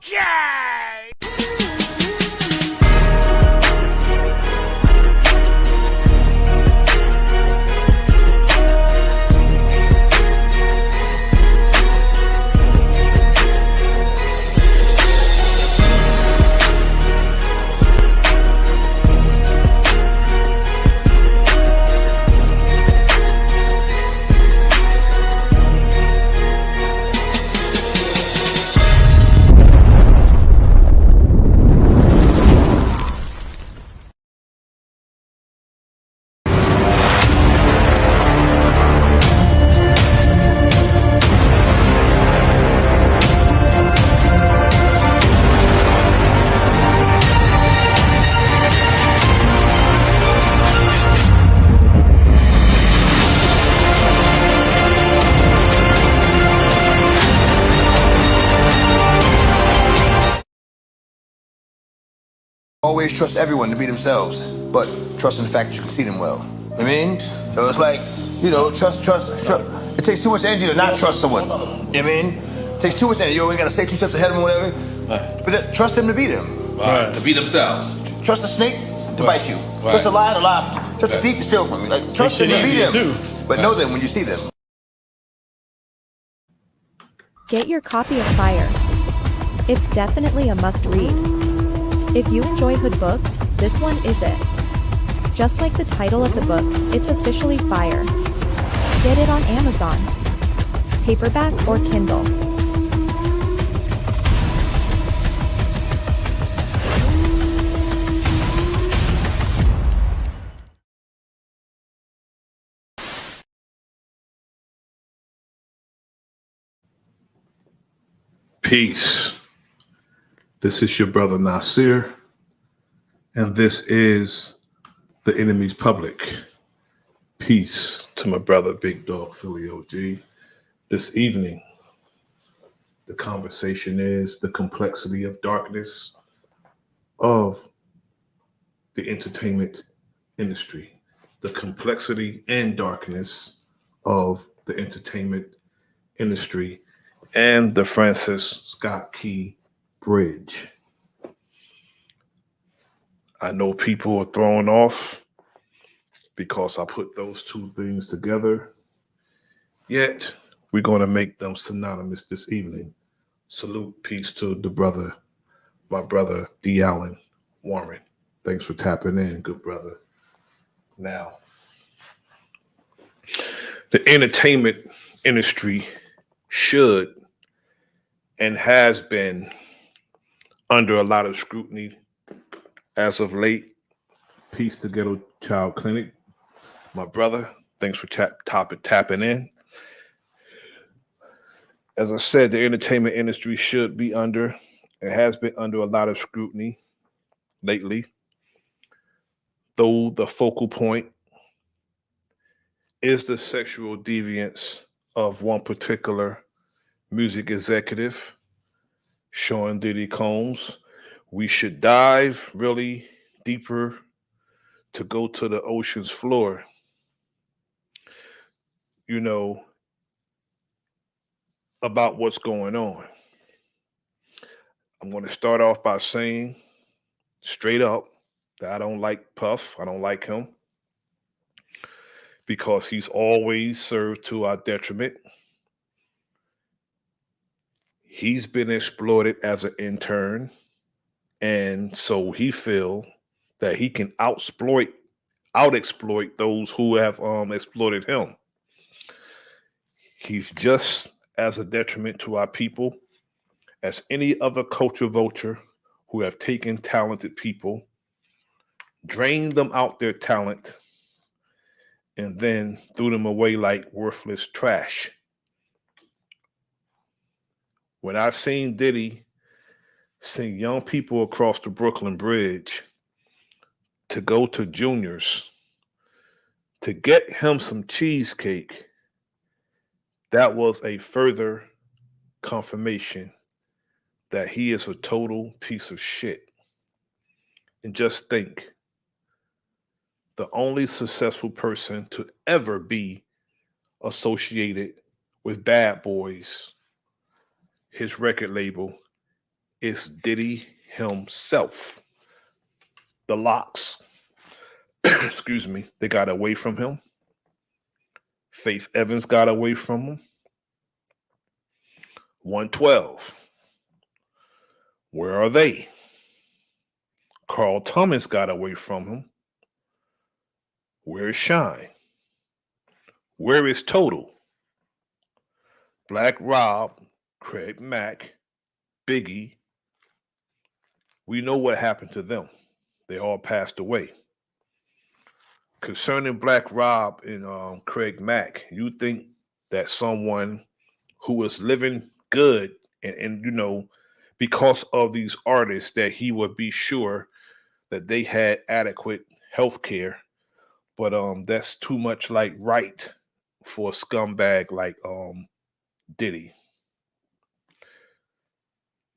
Yay! Always trust everyone to be themselves, but trust in the fact that you can see them well. I mean, so it's like, trust. It takes too much energy to not trust someone. I mean, it takes too much energy. You always gotta stay 2 steps ahead of them or whatever. Right. But trust them to be them. Right. To be themselves. Trust the snake to bite you. Right. Trust the lion to laugh. Trust the thief to steal from you. Like, trust them to be them. Too. But know them when you see them. Get your copy of Fire. It's definitely a must-read. If you enjoy hood books, this one is it. Just like the title of the book, it's officially fire. Get it on Amazon, paperback or Kindle. Peace. This is your brother Nasir, and this is the enemy's public. Peace to my brother Big Dog Philly OG. This evening, the conversation is the complexity of darkness of the entertainment industry. The complexity and darkness of the entertainment industry and the Francis Scott Key Bridge. I know people are thrown off because I put those two things together, yet we're going to make them synonymous this evening. Salute, peace to my brother D. Allen Warren. Thanks for tapping in, good brother. Now, the entertainment industry should and has been under a lot of scrutiny as of late. Peace to Ghetto Child Clinic. My brother, thanks for tapping in. As I said, the entertainment industry should be it has been under a lot of scrutiny lately, though the focal point is the sexual deviance of one particular music executive, Sean Diddy Combs. We should dive really deeper to go to the ocean's floor. About what's going on. I'm going to start off by saying straight up that I don't like Puff. I don't like him because he's always served to our detriment. He's been exploited as an intern, and so he feels that he can out-exploit those who have exploited him. He's just as a detriment to our people as any other culture vulture who have taken talented people, drained them out their talent, and then threw them away like worthless trash. When I seen Diddy send young people across the Brooklyn Bridge to go to Junior's to get him some cheesecake, that was a further confirmation that he is a total piece of shit. And just think, the only successful person to ever be associated with Bad Boys, his record label, It's Diddy himself. The locks, excuse me, they got away from him. Faith Evans got away from him. 112. Where are they? Carl Thomas got away from him. Where is Shine? Where is Total? Black Rob, Craig Mack, Biggie. We know what happened to them. They all passed away. Concerning Black Rob and Craig Mack, you think that someone who was living good and because of these artists that he would be sure that they had adequate health care, but that's too much like right for a scumbag like Diddy.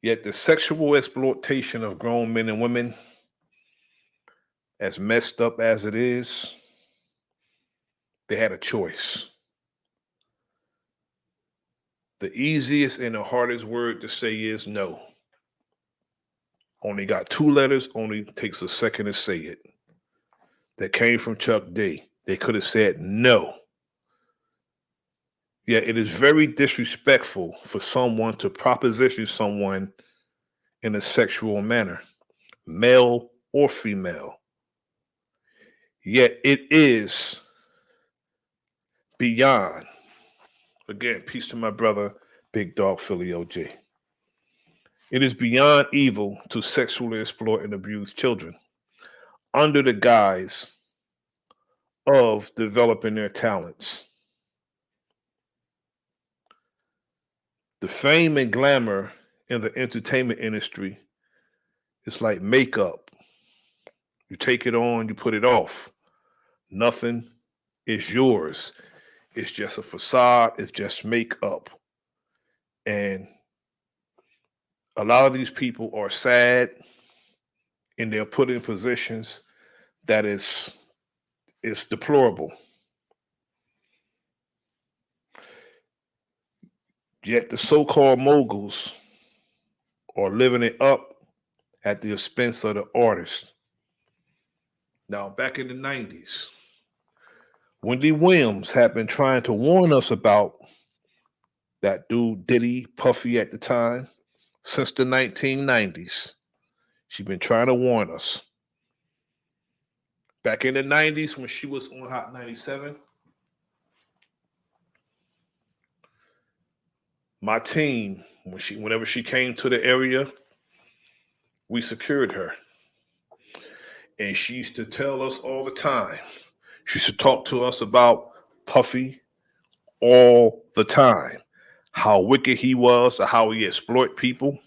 Yet the sexual exploitation of grown men and women, as messed up as it is, they had a choice. The easiest and the hardest word to say is no. Only got two letters, only takes a second to say it. That came from Chuck D. They could have said no. Yeah, it is very disrespectful for someone to proposition someone in a sexual manner, male or female. Yet it is beyond. Again, peace to my brother, Big Dog Philly OG. It is beyond evil to sexually exploit and abuse children under the guise of developing their talents. The fame and glamour in the entertainment industry is like makeup. You take it on, you put it off. Nothing is yours. It's just a facade, it's just makeup. And a lot of these people are sad and they're put in positions that is deplorable. Yet the so-called moguls are living it up at the expense of the artist. Now, back in the 90s, Wendy Williams had been trying to warn us about that dude Diddy, Puffy at the time, since the 1990s. She's been trying to warn us. Back in the 90s when she was on Hot 97, my team, whenever she came to the area, we secured her. And she used to tell us all the time. She used to talk to us about Puffy all the time. How wicked he was, or how he exploit people.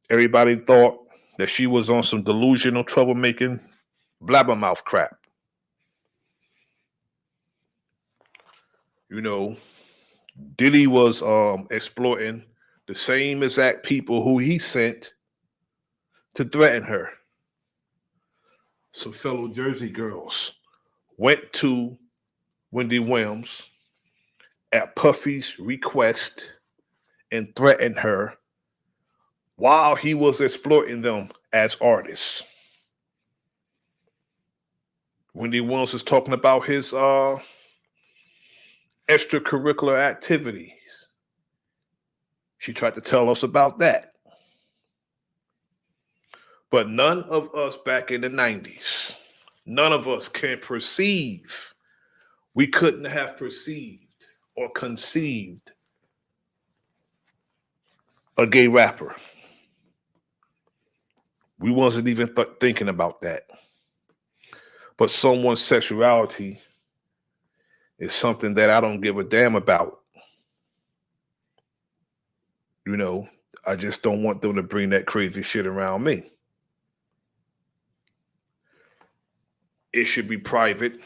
Everybody thought that she was on some delusional, troublemaking, blabbermouth crap. Diddy was exploiting the same exact people who he sent to threaten her. Some fellow Jersey girls went to Wendy Williams at Puffy's request and threatened her while he was exploiting them as artists. Wendy Williams is talking about his extracurricular activities. She tried to tell us about that. But none of us back in the 90s, none of us can perceive. We couldn't have perceived or conceived a gay rapper. We wasn't even thinking about that. But someone's sexuality is something that I don't give a damn about. I just don't want them to bring that crazy shit around me. It should be private.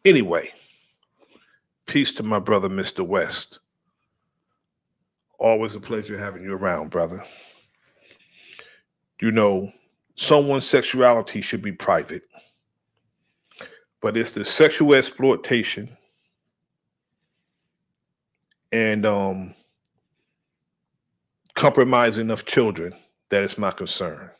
Anyway, peace to my brother, Mr. West. Always a pleasure having you around, brother. Someone's sexuality should be private. But it's the sexual exploitation and compromising of children that is my concern.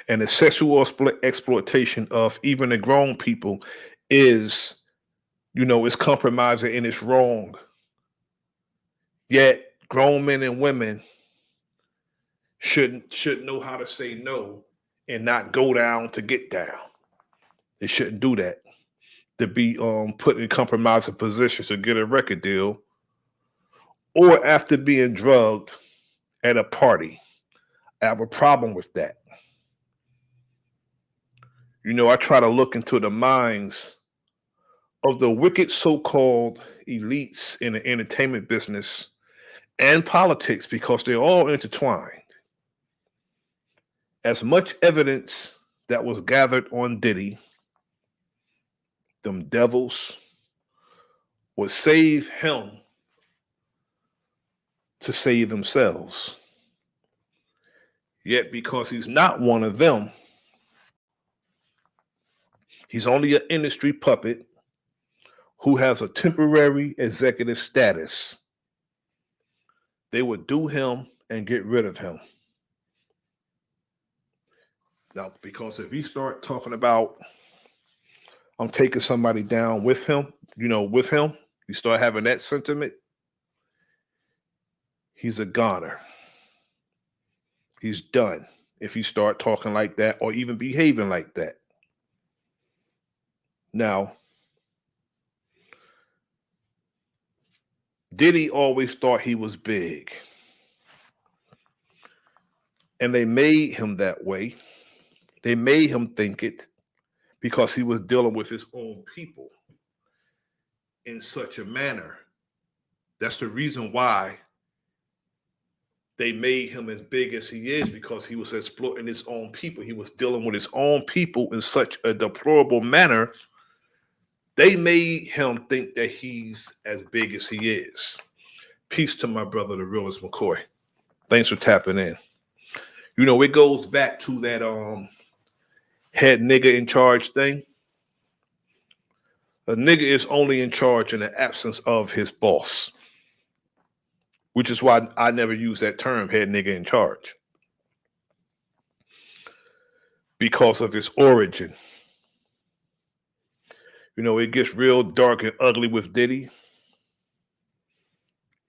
And the sexual exploitation of even the grown people is, is compromising and it's wrong. Yet grown men and women should know how to say no and not go down to get down. They shouldn't do that. To be put in compromising positions to get a record deal, or after being drugged at a party. I have a problem with that. I try to look into the minds of the wicked so-called elites in the entertainment business and politics because they're all intertwined. As much evidence that was gathered on Diddy, them devils would save him to save themselves. Yet because he's not one of them, he's only an industry puppet who has a temporary executive status. They would do him and get rid of him. Now, because if you start talking about I'm taking somebody down with him, you start having that sentiment, he's a goner. He's done if you start talking like that or even behaving like that. Now, Diddy always thought he was big. And they made him that way. They made him think it because he was dealing with his own people in such a manner. That's the reason why they made him as big as he is, because he was exploiting his own people. He was dealing with his own people in such a deplorable manner. They made him think that he's as big as he is. Peace to my brother, the realest McCoy. Thanks for tapping in. It goes back to that head nigga in charge thing. A nigga is only in charge in the absence of his boss, which is why I never use that term, head nigga in charge, because of his origin. It gets real dark and ugly with Diddy.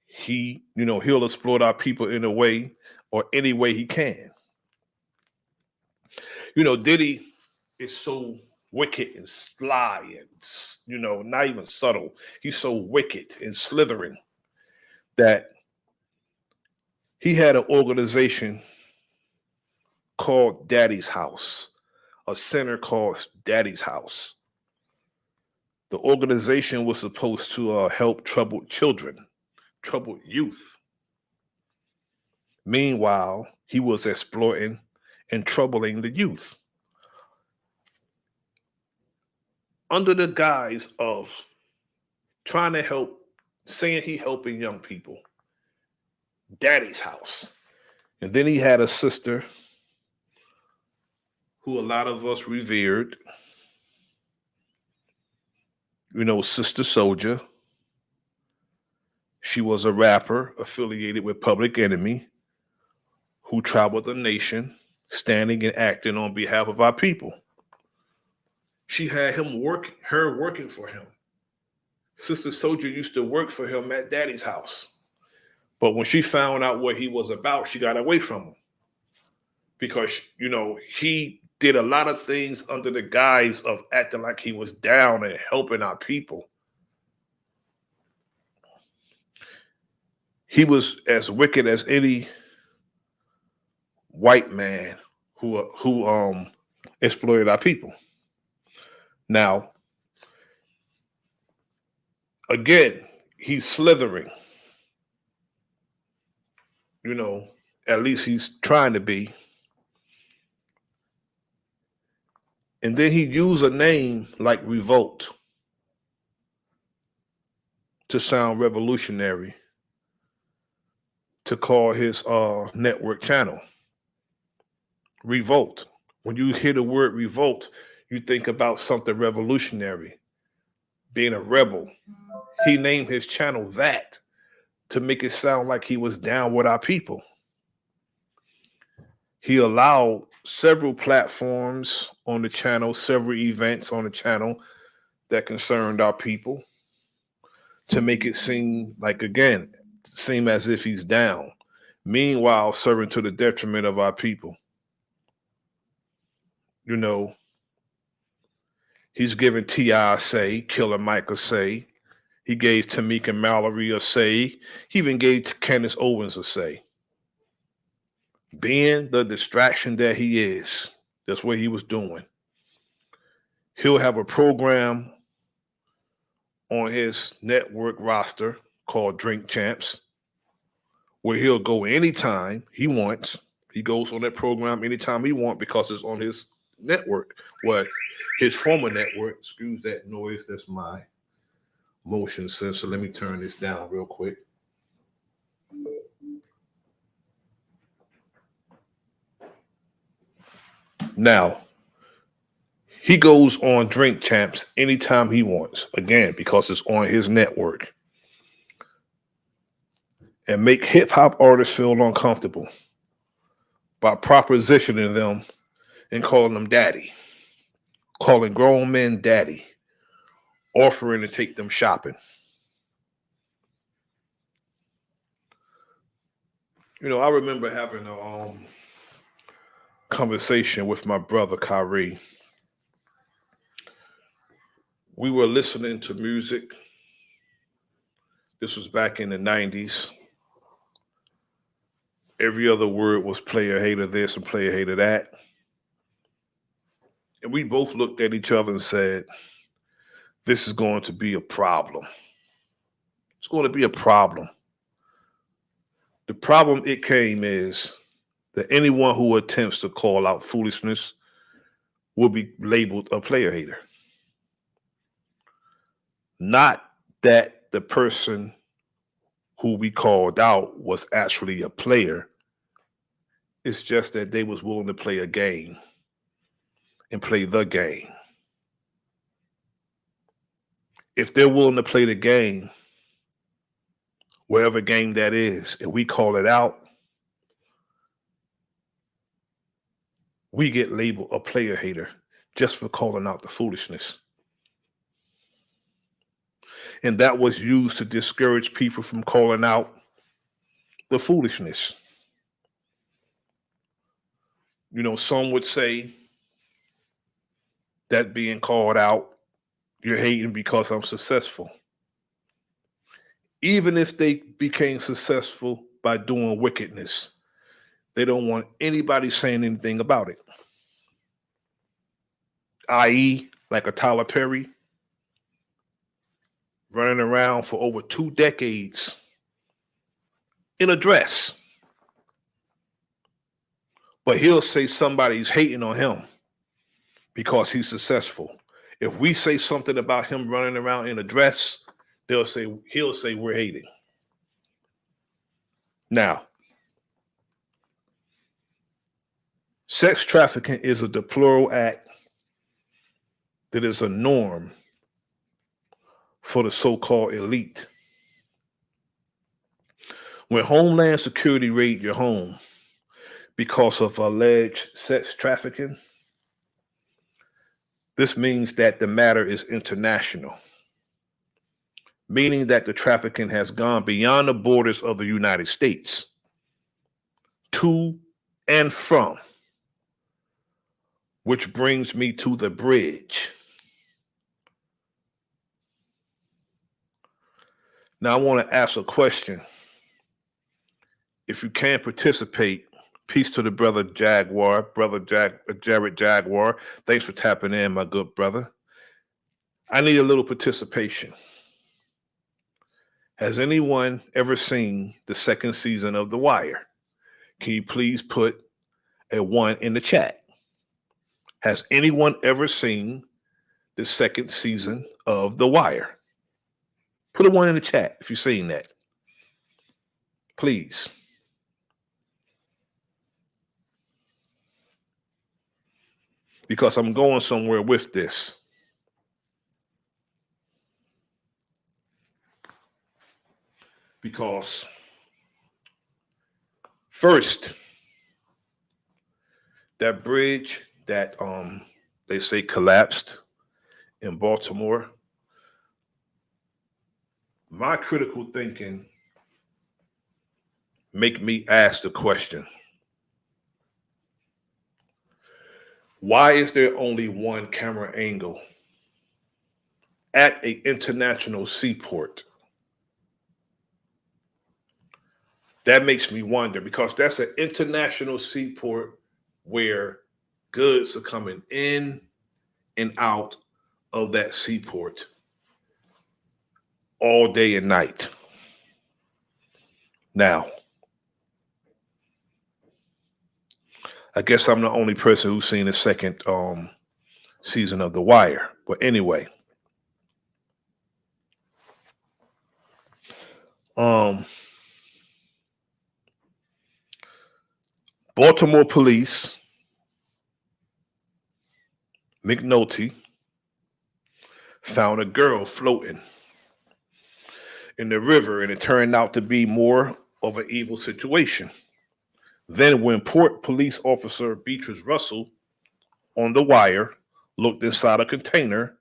He'll exploit our people in a way or any way he can. Diddy is so wicked and sly and, not even subtle. He's so wicked and slithering that he had an organization called Daddy's House, a center called Daddy's House. The organization was supposed to help troubled children, troubled youth. Meanwhile, he was exploiting and troubling the youth under the guise of trying to help, saying he helping young people. Daddy's House. And then he had a sister who a lot of us revered, Sister Soldier. She was a rapper affiliated with Public Enemy who traveled the nation standing and acting on behalf of our people. She had her working for him. Sister Soldier used to work for him at Daddy's House. But when she found out what he was about, she got away from him. Because, he did a lot of things under the guise of acting like he was down and helping our people. He was as wicked as any white man who exploited our people. Now, again, he's slithering. At least he's trying to be. And then he used a name like Revolt to sound revolutionary, to call his network channel Revolt. When you hear the word revolt, you think about something revolutionary, being a rebel. He named his channel that to make it sound like he was down with our people. He allowed several platforms on the channel, several events on the channel that concerned our people to make it seem like, again, seem as if he's down. Meanwhile, serving to the detriment of our people. You know, he's given T.I. a say, Killer Mike a say. He gave Tamika Mallory a say. He even gave Candace Owens a say. Being the distraction that he is, that's what he was doing. He'll have a program on his network roster called Drink Champs, where he'll go anytime he wants. He goes on that program anytime he wants because it's on his network. Well, his former network. Excuse that noise. That's my motion sensor. Let me turn this down real quick. Now, he goes on Drink Champs anytime he wants, again, because it's on his network. And make hip hop artists feel uncomfortable by propositioning them and calling them daddy, calling grown men daddy, offering to take them shopping. You know, I remember having a conversation with my brother Kyrie. We were listening to music. This was back in the 90s. Every other word was player hater this and player hater that. And we both looked at each other and said, this is going to be a problem. It's going to be a problem. The problem it came is that anyone who attempts to call out foolishness will be labeled a player hater. Not that the person who we called out was actually a player. It's just that they was willing to play a game and play the game. If they're willing to play the game, whatever game that is, and we call it out, we get labeled a player hater just for calling out the foolishness. And that was used to discourage people from calling out the foolishness. You know, some would say that being called out, you're hating because I'm successful. Even if they became successful by doing wickedness, they don't want anybody saying anything about it. I.e., like a Tyler Perry, running around for over 2 decades in a dress. But he'll say somebody's hating on him because he's successful. If we say something about him running around in a dress, he'll say we're hating. Now, sex trafficking is a deplorable act that is a norm for the so-called elite. When Homeland Security raid your home because of alleged sex trafficking, this means that the matter is international, meaning that the trafficking has gone beyond the borders of the United States to and from, which brings me to the bridge. Now, I want to ask a question. If you can't participate, peace to the brother Jaguar, Jared Jaguar. Thanks for tapping in, my good brother. I need a little participation. Has anyone ever seen the second season of The Wire? Can you please put a 1 in the chat? Has anyone ever seen the second season of The Wire? Put a 1 in the chat if you've seen that. Please. Because I'm going somewhere with this. Because first, that bridge that they say collapsed in Baltimore, my critical thinking make me ask the question, why is there only one camera angle at an international seaport? That makes me wonder, because that's an international seaport where goods are coming in and out of that seaport all day and night. Now, I guess I'm the only person who's seen the second season of The Wire. But anyway, um, Baltimore police, McNulty, found a girl floating in the river, and it turned out to be more of an evil situation. Then, when Port Police Officer Beatrice Russell on The Wire looked inside a container,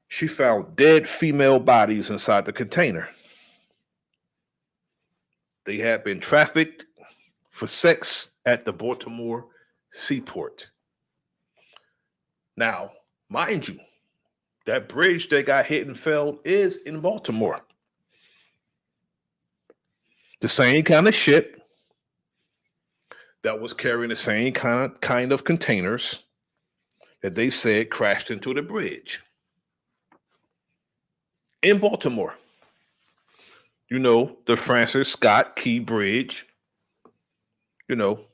she found dead female bodies inside the container. They had been trafficked for sex at the Baltimore seaport. Now, mind you, that bridge that got hit and fell is in Baltimore. The same kind of ship that was carrying the same kind of containers that they said crashed into the bridge in Baltimore. You know, the Francis Scott Key Bridge. You know,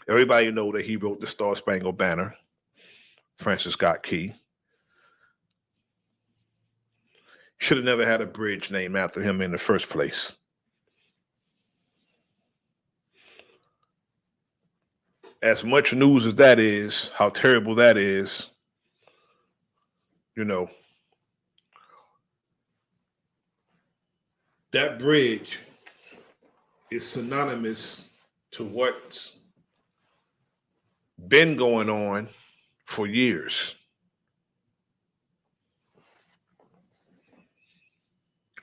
everybody know that he wrote the Star Spangled Banner, Francis Scott Key. Should have never had a bridge named after him in the first place. As much news as that is, how terrible that is, you know, that bridge is synonymous to what's been going on for years.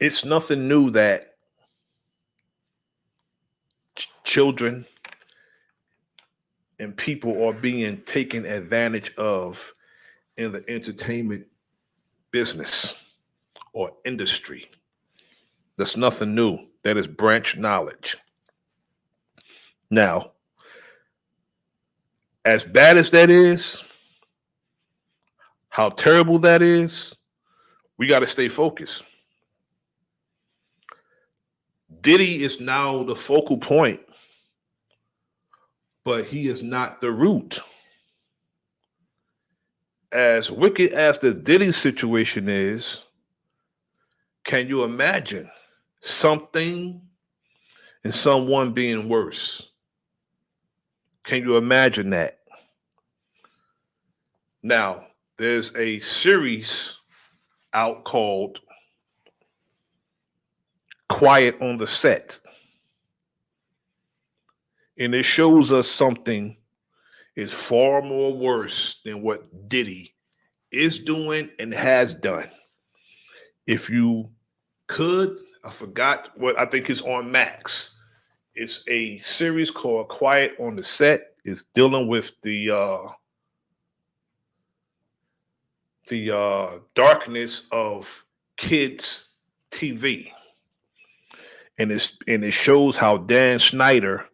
It's nothing new that children and people are being taken advantage of in the entertainment business or industry. That's nothing new. That is branch knowledge. Now, as bad as that is, how terrible that is, we got to stay focused. Diddy is now the focal point, but he is not the root. As wicked as the Diddy situation is, can you imagine something and someone being worse? Can you imagine that? Now, there's a series out called Quiet on the Set. And it shows us something is far more worse than what Diddy is doing and has done. If you could, I forgot what, I think it's on Max. It's a series called Quiet on the Set. It's dealing with the darkness of kids TV, and it shows how Dan Schneider,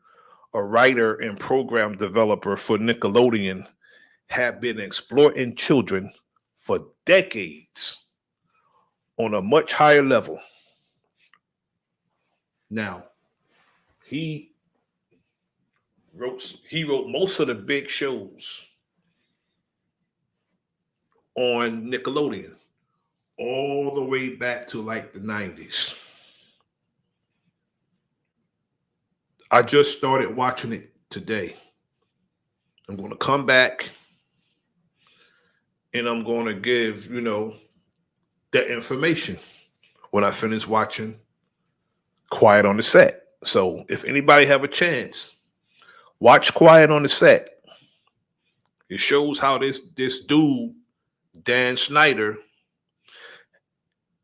a writer and program developer for Nickelodeon, have been exploiting children for decades on a much higher level. Now, he wrote most of the big shows on Nickelodeon all the way back to like the 90s. I just started watching it today. I'm going to come back and I'm going to give, that information. when I finished watching Quiet on the Set. So if anybody have a chance, watch Quiet on the Set. It shows how this dude, Dan Snyder,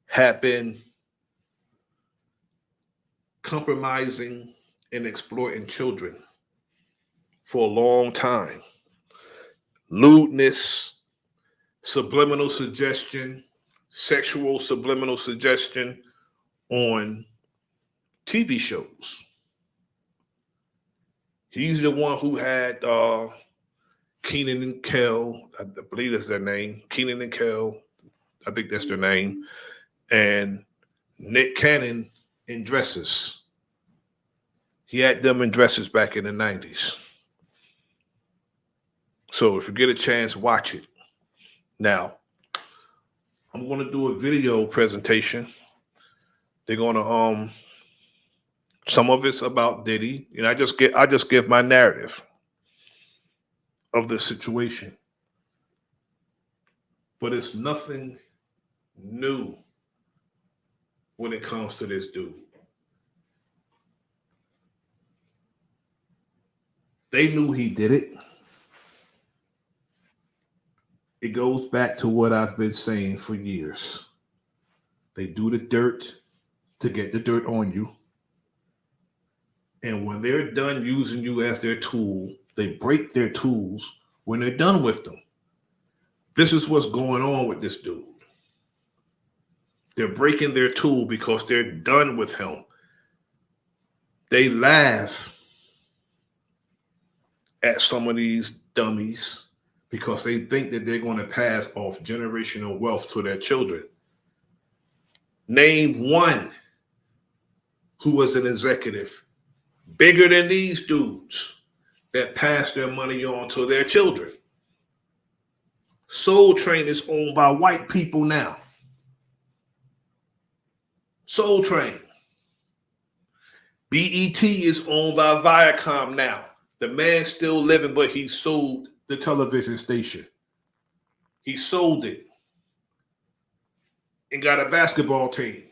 had been compromising and exploiting children for a long time. Lewdness, subliminal suggestion, sexual subliminal suggestion on TV shows. He's the one who had Keenan and Kel, I believe that's their name. Keenan and Kel, I think that's their name. And Nick Cannon in dresses. He had them in dresses back in the 90s. So if you get a chance, watch it. Now, I'm going to do a video presentation. They're going to some of it's about Diddy, and I just give my narrative of the situation. But it's nothing new when it comes to this dude. They knew he did it. It goes back to what I've been saying for years. They do the dirt to get the dirt on you. And when they're done using you as their tool, they break their tools when they're done with them. This is what's going on with this dude. They're breaking their tool because they're done with him. They laugh at some of these dummies because they think that they're going to pass off generational wealth to their children. Name one who was an executive bigger than these dudes that passed their money on to their children. Soul Train is owned by white people now. Soul Train. BET is owned by Viacom now. The man's still living, but he sold the television station. He sold it and got a basketball team.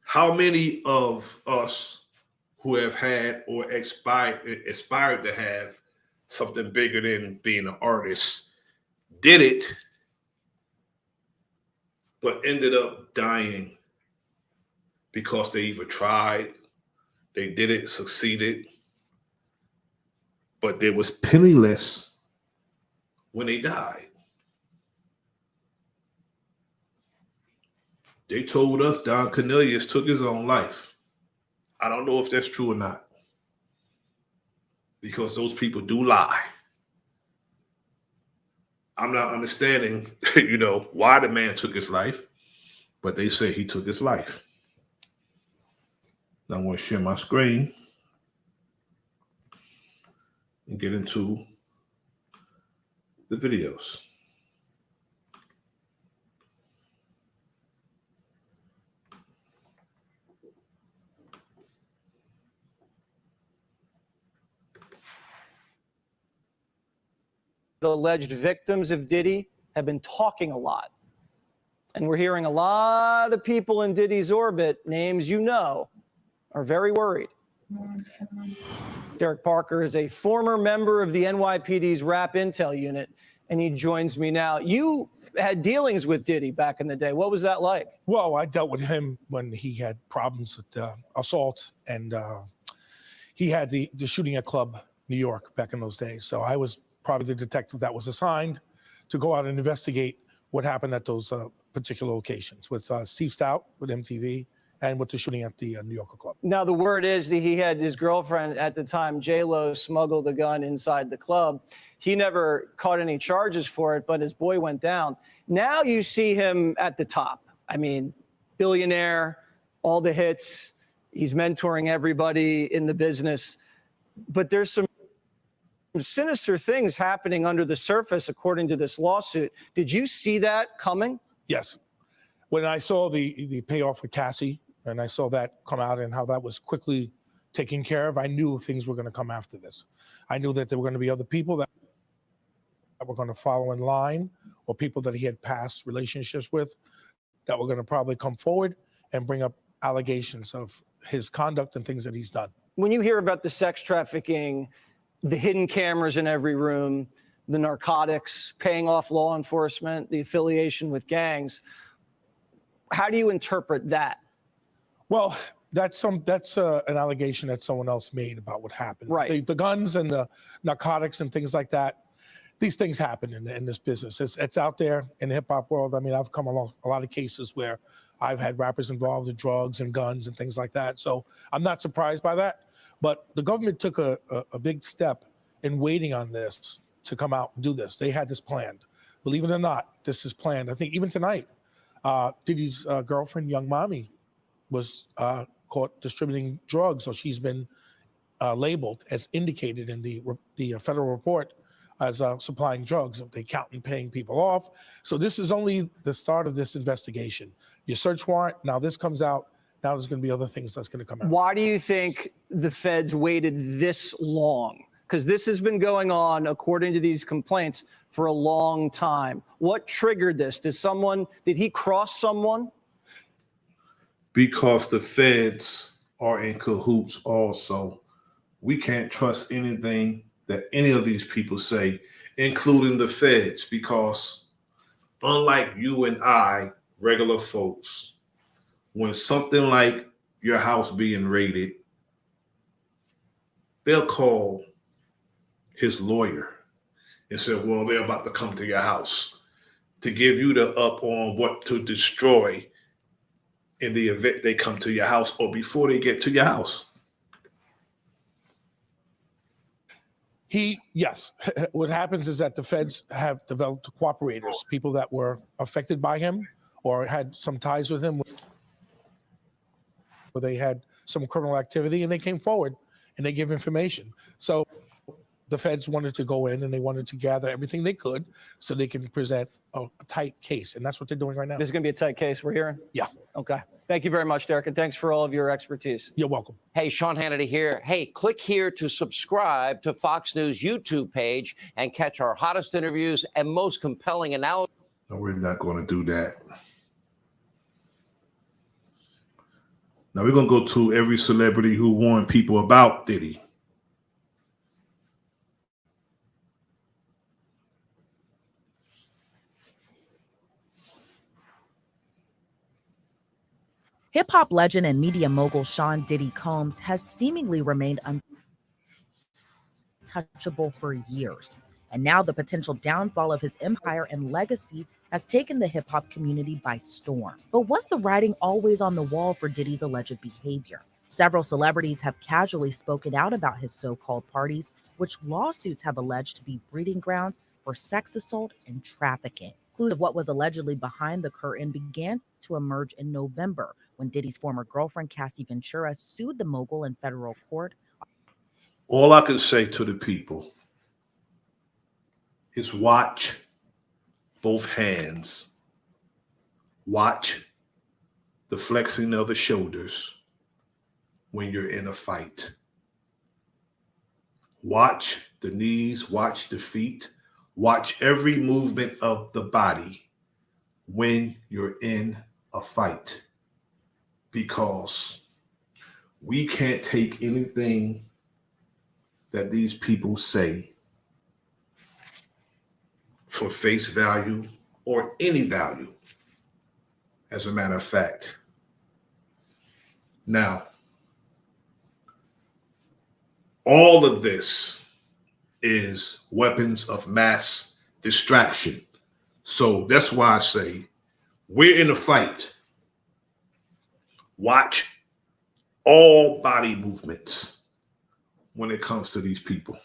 How many of us who have had or aspired to have something bigger than being an artist did it, but ended up dying because they either tried, they did it, succeeded, but they was penniless when they died. They told us Don Cornelius took his own life. I don't know if that's true or not, because those people do lie. I'm not understanding, why the man took his life, but they say he took his life. Now I'm going to share my screen and get into the videos. The alleged victims of Diddy have been talking a lot. And we're hearing a lot of people in Diddy's orbit, names are very worried. Derek Parker is a former member of the NYPD's Rap Intel unit, and he joins me now. You had dealings with Diddy back in the day. What was that like? Well, I dealt with him when he had problems with assaults, and he had the shooting at Club New York back in those days. So I was probably the detective that was assigned to go out and investigate what happened at those particular locations with Steve Stout with MTV and with the shooting at the New Yorker Club. Now, the word is that he had his girlfriend at the time, J-Lo, smuggle the gun inside the club. He never caught any charges for it, but his boy went down. Now you see him at the top. I mean, billionaire, all the hits. He's mentoring everybody in the business. But there's some sinister things happening under the surface, according to this lawsuit. Did you see that coming? Yes. When I saw the payoff with Cassie, and I saw that come out and how that was quickly taken care of, I knew things were going to come after this. I knew that there were going to be other people that that were going to follow in line, or people that he had past relationships with that were going to probably come forward and bring up allegations of his conduct and things that he's done. When you hear about the sex trafficking, the hidden cameras in every room, the narcotics, paying off law enforcement, the affiliation with gangs, how do you interpret that? Well, that's an allegation that someone else made about what happened. Right. The guns and the narcotics and things like that, these things happen in this business. It's out there in the hip hop world. I mean, I've come along a lot of cases where I've had rappers involved in drugs and guns and things like that. So I'm not surprised by that. But the government took a big step in waiting on this to come out and do this. They had this planned. Believe it or not, this is planned. I think even tonight, Diddy's girlfriend, Young Mommy, was caught distributing drugs. So she's been labeled as indicated in the federal report as supplying drugs. They count and paying people off. So this is only the start of this investigation. Your search warrant, now this comes out. Now there's going to be other things that's going to come out. Why do you think the feds waited this long? Because this has been going on, according to these complaints, for a long time. What triggered this? Did he cross someone? Because the feds are in cahoots also. We can't trust anything that any of these people say, including the feds, because unlike you and I, regular folks, when something like your house being raided, they'll call his lawyer and say, well, they're about to come to your house to give you the up on what to destroy in the event they come to your house or before they get to your house. Yes. What happens is that the feds have developed cooperators, people that were affected by him or had some ties with him, where they had some criminal activity, and they came forward and they give information. So the feds wanted to go in and they wanted to gather everything they could so they can present a tight case. And that's what they're doing right now. This is going to be a tight case, we're hearing? Yeah. Okay. Thank you very much, Derek, and thanks for all of your expertise. You're welcome. Hey, Sean Hannity here. Hey, click here to subscribe to Fox News YouTube page and catch our hottest interviews and most compelling analysis. No, we're not going to do that. Now we're going to go to every celebrity who warned people about Diddy. Hip-hop legend and media mogul Sean Diddy Combs has seemingly remained untouchable for years. And now the potential downfall of his empire and legacy has taken the hip-hop community by storm. But was the writing always on the wall for Diddy's alleged behavior? Several celebrities have casually spoken out about his so-called parties, which lawsuits have alleged to be breeding grounds for sex assault and trafficking. Clues of what was allegedly behind the curtain began to emerge in November when Diddy's former girlfriend, Cassie Ventura, sued the mogul in federal court. All I can say to the people is watch both hands. Watch the flexing of the shoulders when you're in a fight. Watch the knees, watch the feet, watch every movement of the body when you're in a fight. Because we can't take anything that these people say for face value or any value, as a matter of fact. Now, all of this is weapons of mass distraction. So that's why I say we're in a fight. Watch all body movements when it comes to these people.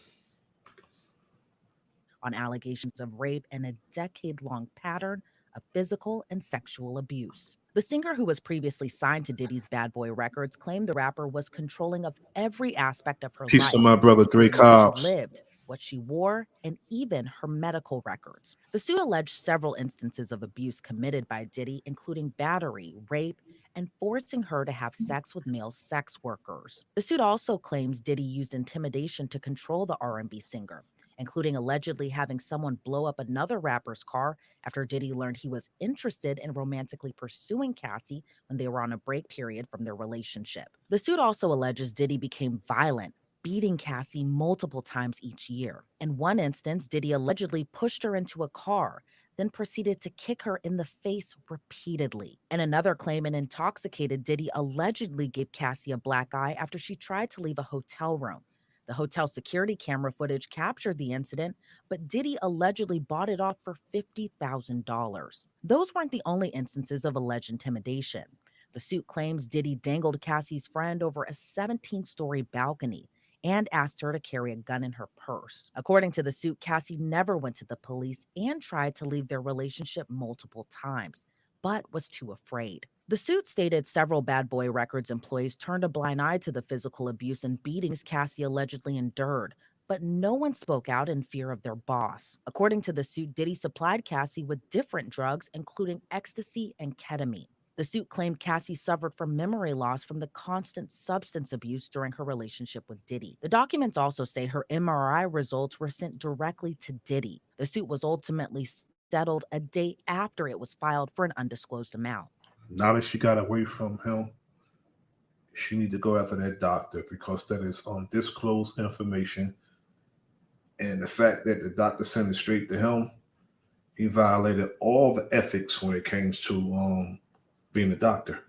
On allegations of rape and a decade-long pattern of physical and sexual abuse. The singer, who was previously signed to Diddy's Bad Boy Records, claimed the rapper was controlling of every aspect of her Peace life. to my brother Drake Where Hobbs. she lived, what she wore, and even her medical records. The suit alleged several instances of abuse committed by Diddy, including battery, rape, and forcing her to have sex with male sex workers. The suit also claims Diddy used intimidation to control the R&B singer. including allegedly having someone blow up another rapper's car after Diddy learned he was interested in romantically pursuing Cassie when they were on a break period from their relationship. The suit also alleges Diddy became violent, beating Cassie multiple times each year. In one instance, Diddy allegedly pushed her into a car, then proceeded to kick her in the face repeatedly. In another claim, an intoxicated Diddy allegedly gave Cassie a black eye after she tried to leave a hotel room. The hotel security camera footage captured the incident, but Diddy allegedly bought it off for $50,000. Those weren't the only instances of alleged intimidation. The suit claims Diddy dangled Cassie's friend over a 17-story balcony and asked her to carry a gun in her purse. According to the suit, Cassie never went to the police and tried to leave their relationship multiple times, but was too afraid. The suit stated several Bad Boy Records employees turned a blind eye to the physical abuse and beatings Cassie allegedly endured, but no one spoke out in fear of their boss. According to the suit, Diddy supplied Cassie with different drugs, including ecstasy and ketamine. The suit claimed Cassie suffered from memory loss from the constant substance abuse during her relationship with Diddy. The documents also say her MRI results were sent directly to Diddy. The suit was ultimately settled a day after it was filed for an undisclosed amount. Now that she got away from him, she need to go after that doctor because that is undisclosed information. And the fact that the doctor sent it straight to him, he violated all the ethics when it came to being a doctor.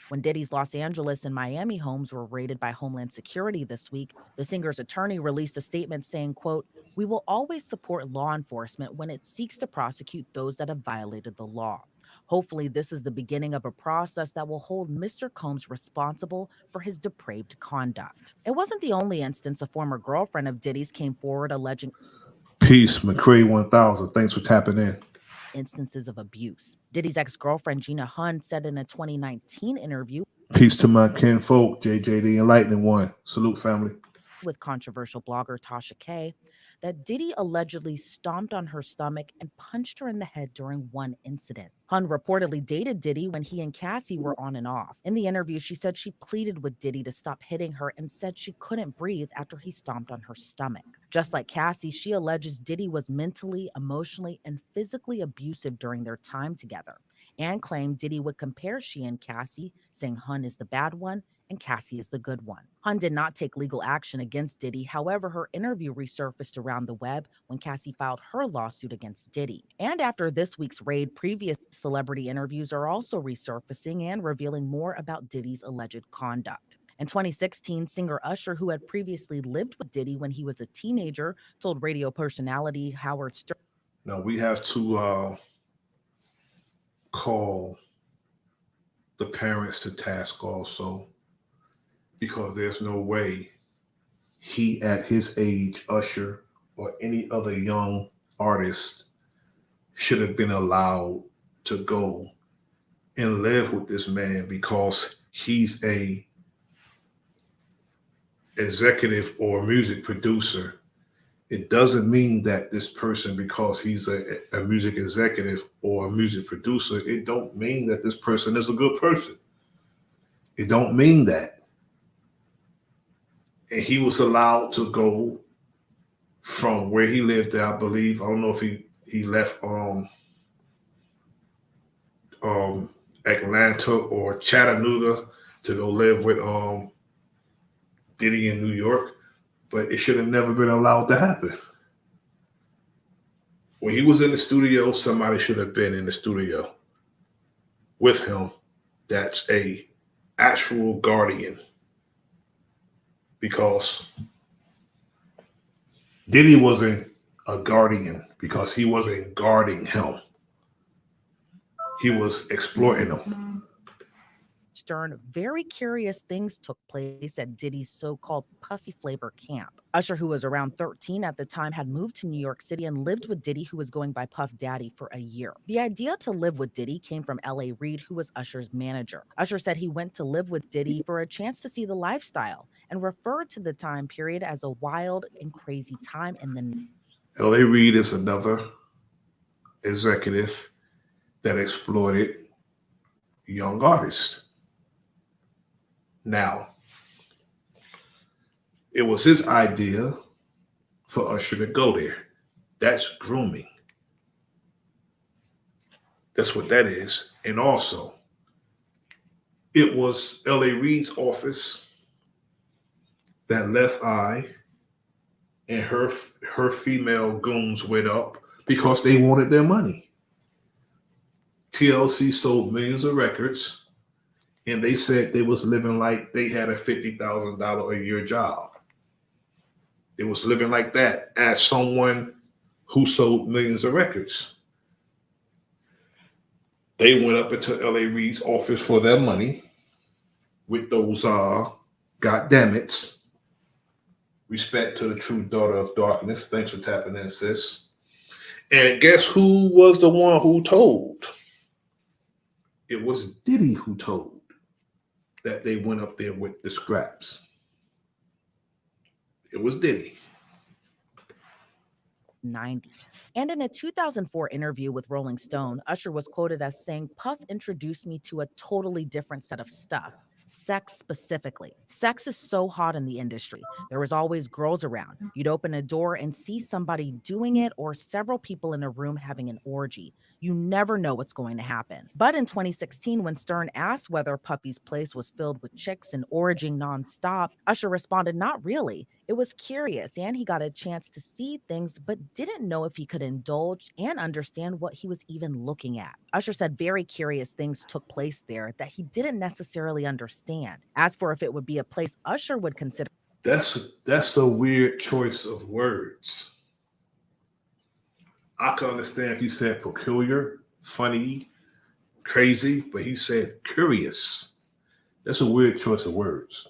When Diddy's Los Angeles and Miami homes were raided by Homeland Security this week, the singer's attorney released a statement saying, quote, "We will always support law enforcement when it seeks to prosecute those that have violated the law. Hopefully, this is the beginning of a process that will hold Mr. Combs responsible for his depraved conduct." It wasn't the only instance a former girlfriend of Diddy's came forward alleging Peace, McCray 1000. Thanks for tapping in. instances of abuse. Diddy's ex-girlfriend Gina Hunn said in a 2019 interview, Peace to my kinfolk, JJD Enlightening One. Salute, family. with controversial blogger Tasha K, that Diddy allegedly stomped on her stomach and punched her in the head during one incident. Hun reportedly dated Diddy when he and Cassie were on and off. In the interview, she said she pleaded with Diddy to stop hitting her and said she couldn't breathe after he stomped on her stomach. Just like Cassie, she alleges Diddy was mentally, emotionally, and physically abusive during their time together, and claimed Diddy would compare she and Cassie, saying Hun is the bad one and Cassie is the good one. Hun did not take legal action against Diddy. However, her interview resurfaced around the web when Cassie filed her lawsuit against Diddy. And after this week's raid, previous celebrity interviews are also resurfacing and revealing more about Diddy's alleged conduct. In 2016, singer Usher, who had previously lived with Diddy when he was a teenager, told radio personality Howard Stern. Now we have to call the parents to task also, because there's no way he, at his age, Usher, or any other young artist should have been allowed to go and live with this man because he's a executive or music producer. It doesn't mean that this person, because he's a music executive or a music producer, it don't mean that this person is a good person. It don't mean that. And he was allowed to go from where he lived there, I believe. I don't know if he left Atlanta or Chattanooga to go live with Diddy in New York, but it should have never been allowed to happen. When he was in the studio, somebody should have been in the studio with him. That's a actual guardian, because Diddy wasn't a guardian because he wasn't guarding him. He was exploiting him. Stern, very curious things took place at Diddy's so-called Puffy Flavor camp. Usher, who was around 13 at the time, had moved to New York City and lived with Diddy, who was going by Puff Daddy, for a year. The idea to live with Diddy came from L.A. Reid, who was Usher's manager. Usher said he went to live with Diddy for a chance to see the lifestyle and referred to the time period as a wild and crazy time in the... L.A. Reid is another executive that exploited young artists. Now, it was his idea for Usher to go there. That's grooming. That's what that is. And also, it was L.A. Reid's office that Left Eye and her female goons went up because they wanted their money. TLC sold millions of records, and they said they was living like they had a $50,000 a year job. They was living like that as someone who sold millions of records. They went up into L.A. Reid's office for their money with those goddammits. Respect to the true daughter of darkness. Thanks for tapping in, sis. And guess who was the one who told? It was Diddy who told that they went up there with the scraps. It was Diddy. 90s. And in a 2004 interview with Rolling Stone, Usher was quoted as saying, "Puff introduced me to a totally different set of stuff. Sex specifically. Sex is so hot in the industry. There was always girls around. You'd open a door and see somebody doing it or several people in a room having an orgy. You never know what's going to happen." But in 2016, when Stern asked whether Puffy's place was filled with chicks and oraging nonstop, Usher responded, "Not really. It was curious, and he got a chance to see things, but didn't know if he could indulge and understand what he was even looking at." Usher said very curious things took place there that he didn't necessarily understand. As for if it would be a place Usher would consider, That's a weird choice of words. I can understand if he said peculiar, funny, crazy, but he said curious. That's a weird choice of words.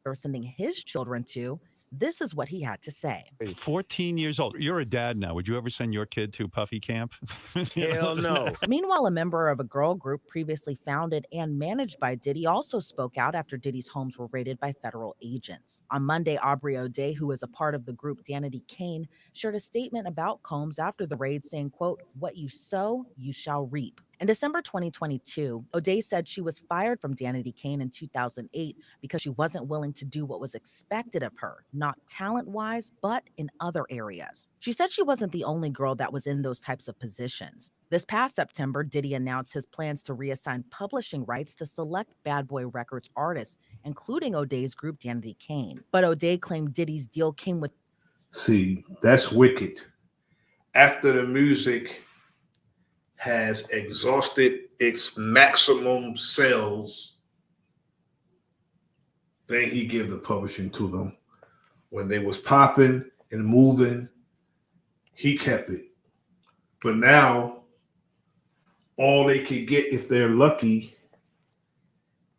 or sending his children to, this is what he had to say. 14 years old. You're a dad now. Would you ever send your kid to Puffy camp? Hell no. Meanwhile, a member of a girl group previously founded and managed by Diddy also spoke out after Diddy's homes were raided by federal agents. On Monday, Aubrey O'Day, who is a part of the group Danity Kane, shared a statement about Combs after the raid saying, quote, "What you sow, you shall reap." In December 2022, O'Day said she was fired from Danity Kane in 2008 because she wasn't willing to do what was expected of her, not talent-wise, but in other areas. She said she wasn't the only girl that was in those types of positions. This past September, Diddy announced his plans to reassign publishing rights to select Bad Boy Records artists, including O'Day's group Danity Kane. But O'Day claimed Diddy's deal came with... See, that's wicked. After the music has exhausted its maximum sales, then he gave the publishing to them. When they was popping and moving, he kept it. But now, all they could get, if they're lucky,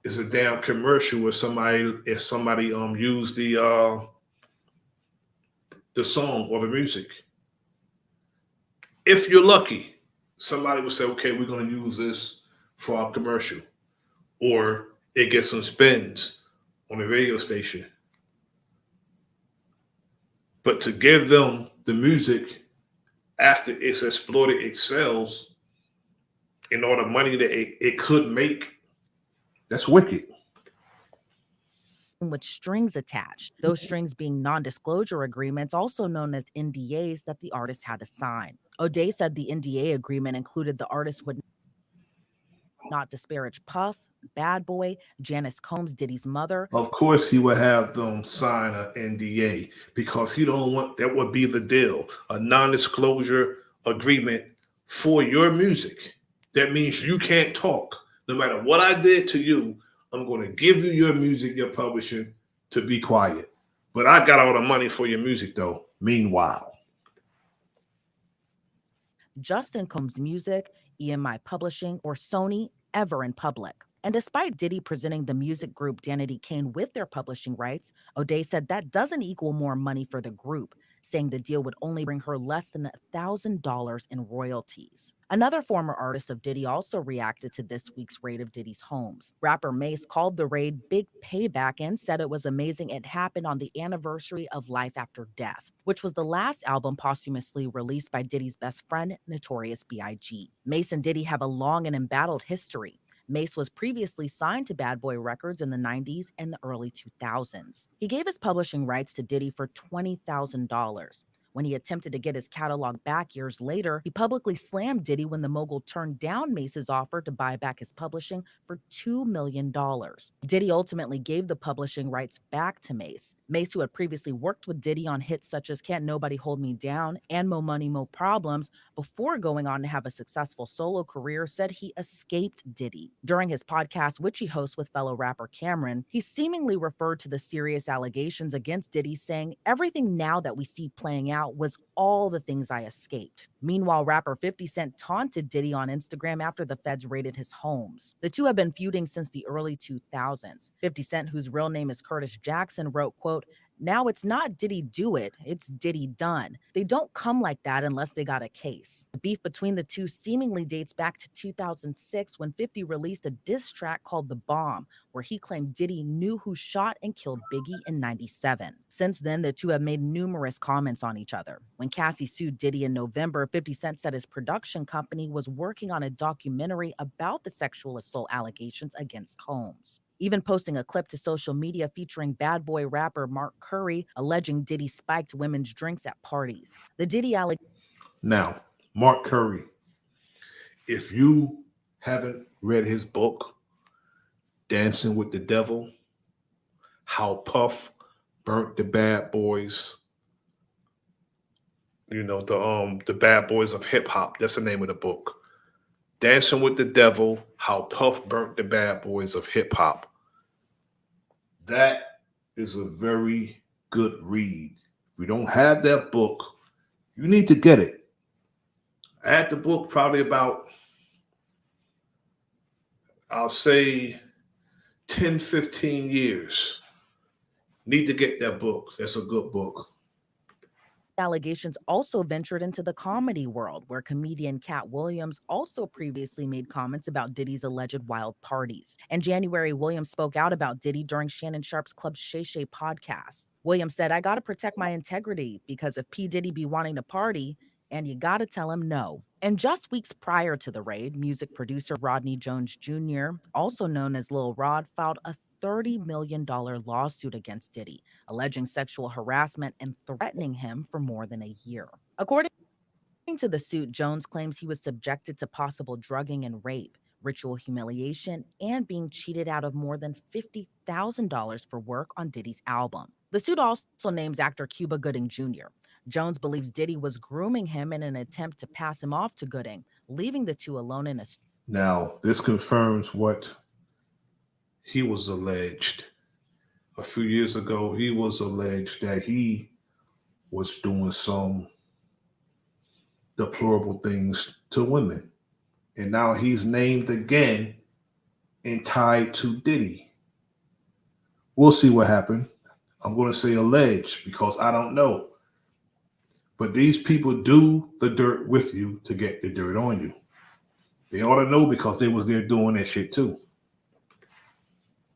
is a damn commercial where somebody used the song or the music. If you're lucky, somebody would say, "Okay, we're going to use this for our commercial," or it gets some spins on the radio station. But to give them the music after it's exploited its sales and all the money that it could make, that's wicked. with strings attached, those strings being non-disclosure agreements, also known as NDAs, that the artist had to sign. O'Day said the NDA agreement included the artist would not disparage Puff, Bad Boy, Janice Combs, Diddy's mother. Of course, he would have them sign an NDA because he don't want that would be the deal, a non-disclosure agreement for your music. That means you can't talk. No matter what I did to you, I'm going to give you your music, your publishing, to be quiet. But I got all the money for your music, though. Meanwhile, Justin Combs Music, EMI Publishing, or Sony ever in public. And despite Diddy presenting the music group Danity Kane with their publishing rights, O'Day said that doesn't equal more money for the group, saying the deal would only bring her less than $1,000 in royalties. Another former artist of Diddy also reacted to this week's raid of Diddy's homes. Rapper Mace called the raid big payback and said it was amazing it happened on the anniversary of Life After Death, which was the last album posthumously released by Diddy's best friend, Notorious B.I.G. Mace and Diddy have a long and embattled history. Mace was previously signed to Bad Boy Records in the 90s and the early 2000s. He gave his publishing rights to Diddy for $20,000. When he attempted to get his catalog back years later, he publicly slammed Diddy when the mogul turned down Mace's offer to buy back his publishing for $2 million. Diddy ultimately gave the publishing rights back to Mace. Mace, who had previously worked with Diddy on hits such as Can't Nobody Hold Me Down and Mo Money, Mo Problems, before going on to have a successful solo career, said he escaped Diddy. During his podcast, which he hosts with fellow rapper Cameron, he seemingly referred to the serious allegations against Diddy, saying, "Everything now that we see playing out was all the things I escaped." Meanwhile, rapper 50 Cent taunted Diddy on Instagram after the feds raided his homes. The two have been feuding since the early 2000s. 50 Cent, whose real name is Curtis Jackson, wrote, quote, "Now it's not Diddy do it, it's Diddy done. They don't come like that unless they got a case." The beef between the two seemingly dates back to 2006 when 50 released a diss track called The Bomb, where he claimed Diddy knew who shot and killed Biggie in '97. Since then, the two have made numerous comments on each other. When Cassie sued Diddy in November, 50 Cent said his production company was working on a documentary about the sexual assault allegations against Combs, even posting a clip to social media featuring bad boy rapper Mark Curry alleging Diddy spiked women's drinks at parties. The Diddy Now, Mark Curry, if you haven't read his book, Dancing with the Devil, How Puff Burnt the Bad Boys, the Bad Boys of Hip Hop, that's the name of the book. Dancing with the Devil, How Puff Burnt the Bad Boys of Hip Hop. That is a very good read. If you don't have that book, you need to get it. I had the book probably about, I'll say, 10, 15 years. Need to get that book. That's a good book. allegations also ventured into the comedy world, where comedian Cat Williams also previously made comments about Diddy's alleged wild parties. In January, Williams spoke out about Diddy during Shannon Sharp's Club Shay Shay podcast. Williams said, "I gotta protect my integrity because if P. Diddy be wanting to party, and you gotta tell him no." And just weeks prior to the raid, music producer Rodney Jones Jr., also known as Lil Rod, filed a $30 million lawsuit against Diddy, alleging sexual harassment and threatening him for more than a year. According to the suit, Jones claims he was subjected to possible drugging and rape, ritual humiliation, and being cheated out of more than $50,000 for work on Diddy's album. The suit also names actor Cuba Gooding Jr. Jones believes Diddy was grooming him in an attempt to pass him off to Gooding, leaving the two alone in a... Now, this confirms what he was alleged. A few years ago, he was alleged that he was doing some deplorable things to women. And now he's named again and tied to Diddy. We'll see what happened. I'm going to say alleged because I don't know. But these people do the dirt with you to get the dirt on you. They ought to know because they was there doing that shit too.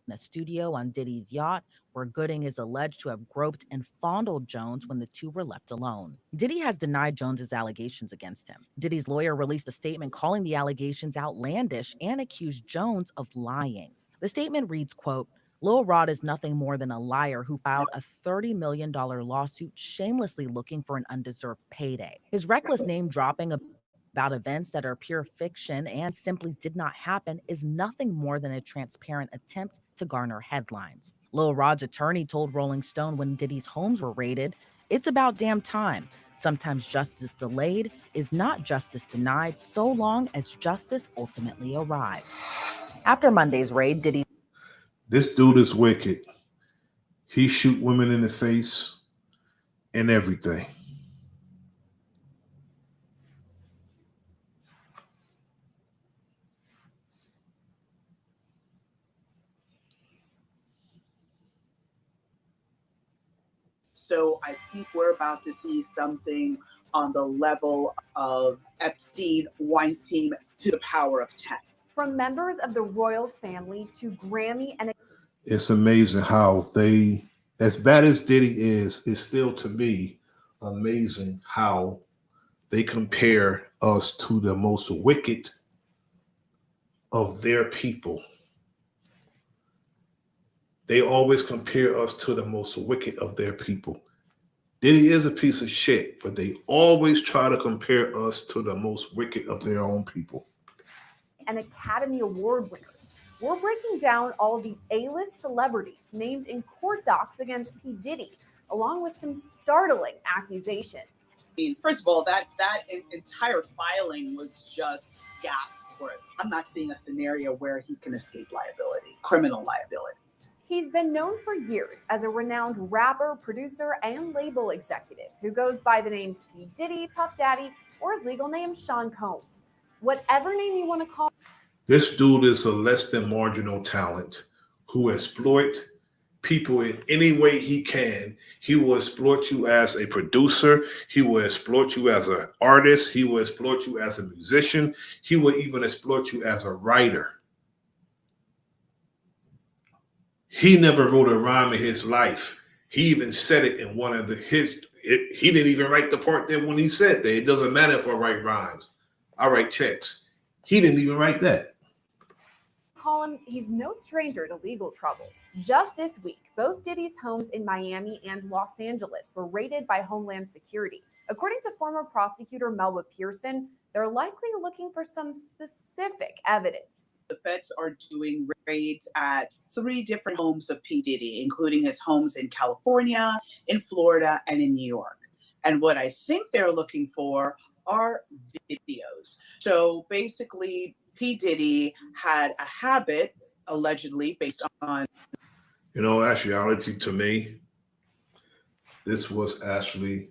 In a studio on Diddy's yacht, where Gooding is alleged to have groped and fondled Jones when the two were left alone. Diddy has denied Jones's allegations against him. Diddy's lawyer released a statement calling the allegations outlandish and accused Jones of lying. The statement reads, quote, "Lil Rod is nothing more than a liar who filed a $30 million lawsuit shamelessly looking for an undeserved payday. His reckless name dropping about events that are pure fiction and simply did not happen is nothing more than a transparent attempt to garner headlines." Lil Rod's attorney told Rolling Stone when Diddy's homes were raided, "It's about damn time. Sometimes justice delayed is not justice denied so long as justice ultimately arrives." After Monday's raid, Diddy... This dude is wicked. He shoot women in the face and everything. So I think we're about to see something on the level of Epstein, Weinstein to the power of 10. From members of the royal family to Grammy and... It's amazing how they, as bad as Diddy is, it's still to me amazing how they compare us to the most wicked of their people. They always compare us to the most wicked of their people. Diddy is a piece of shit, but they always try to compare us to the most wicked of their own people. And Academy Award winners. We're breaking down all the A-list celebrities named in court docs against P. Diddy, along with some startling accusations. I mean, first of all, that entire filing was just gasp for it. I'm not seeing a scenario where he can escape liability, criminal liability. He's been known for years as a renowned rapper, producer, and label executive who goes by the names P. Diddy, Puff Daddy, or his legal name, Sean Combs. Whatever name you want to call. This dude is a less than marginal talent who exploit people in any way he can. He will exploit you as a producer. He will exploit you as an artist. He will exploit you as a musician. He will even exploit you as a writer. He never wrote a rhyme in his life. He even said it in one of he didn't even write the part there when he said that. It doesn't matter if I write rhymes. I write checks. He didn't even write that. Call him, he's no stranger to legal troubles. Just this week, both Diddy's homes in Miami and Los Angeles were raided by Homeland Security. According to former prosecutor Melba Pearson, they're likely looking for some specific evidence. The feds are doing raids at 3 different homes of P. Diddy, including his homes in California, in Florida, and in New York. And what I think they're looking for are videos. So basically, P. Diddy had a habit, allegedly, based on... You know, actuality to me, this was actually,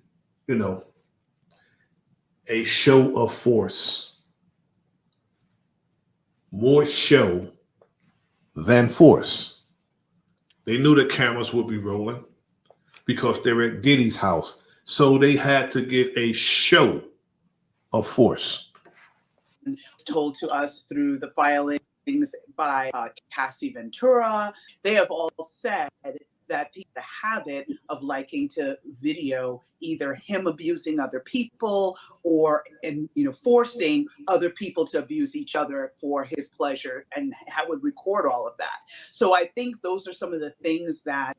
a show of force. More show than force. They knew the cameras would be rolling because they were at Diddy's house. So they had to give a show of force. Told to us through the filings by Cassie Ventura. They have all said that people have a habit of liking to video either him abusing other people or forcing other people to abuse each other for his pleasure, and would record all of that. So I think those are some of the things that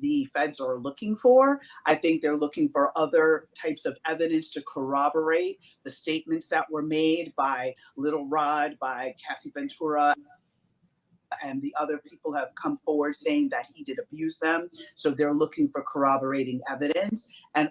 the feds are looking for. I think they're looking for other types of evidence to corroborate the statements that were made by Little Rod, by Cassie Ventura, and the other people have come forward saying that he did abuse them. So they're looking for corroborating evidence and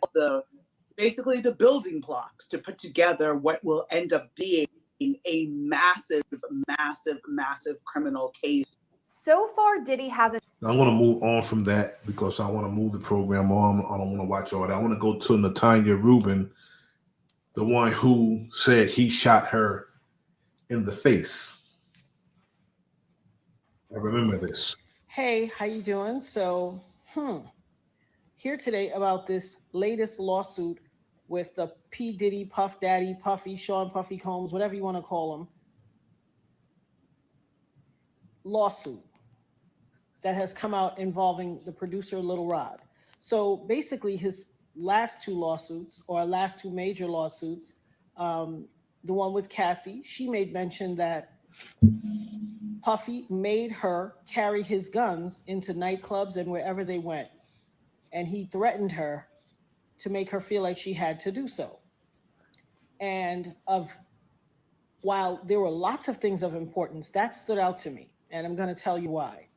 basically the building blocks to put together what will end up being a massive, massive, massive criminal case. So far, Diddy hasn't. I want to move on from that because I want to move the program on. I don't want to watch all that. I want to go to Natanya Rubin, the one who said he shot her in the face. I remember this. Hey, how you doing? So, here today about this latest lawsuit with the P. Diddy, Puff Daddy, Puffy, Sean Puffy Combs, whatever you want to call him, lawsuit that has come out involving the producer Little Rod. So basically his last 2 lawsuits, or last 2 major lawsuits, the one with Cassie, she made mention that Puffy made her carry his guns into nightclubs and wherever they went. And he threatened her to make her feel like she had to do so. And while there were lots of things of importance, that stood out to me. And I'm going to tell you why.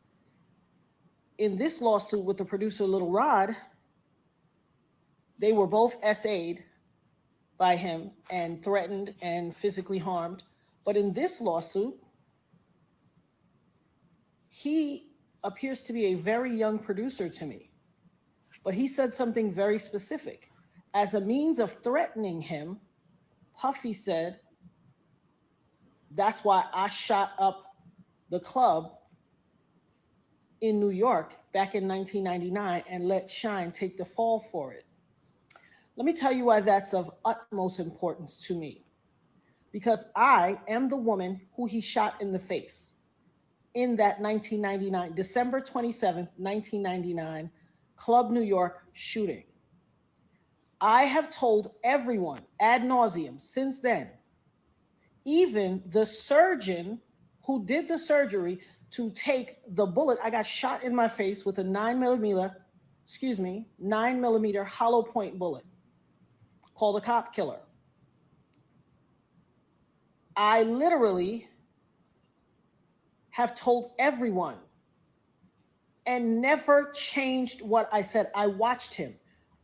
In this lawsuit with the producer Little Rod, they were both SA'd by him and threatened and physically harmed. But in this lawsuit, he appears to be a very young producer to me. But he said something very specific. As a means of threatening him, Puffy said, that's why I shot up the club in New York back in 1999 and let Shine take the fall for it. Let me tell you why that's of utmost importance to me. Because I am the woman who he shot in the face in that 1999, December 27th, 1999, Club New York shooting. I have told everyone ad nauseum since then, even the surgeon who did the surgery to take the bullet. I got shot in my face with a 9mm 9mm hollow point bullet called a cop killer. I literally have told everyone and never changed what I said. I watched him.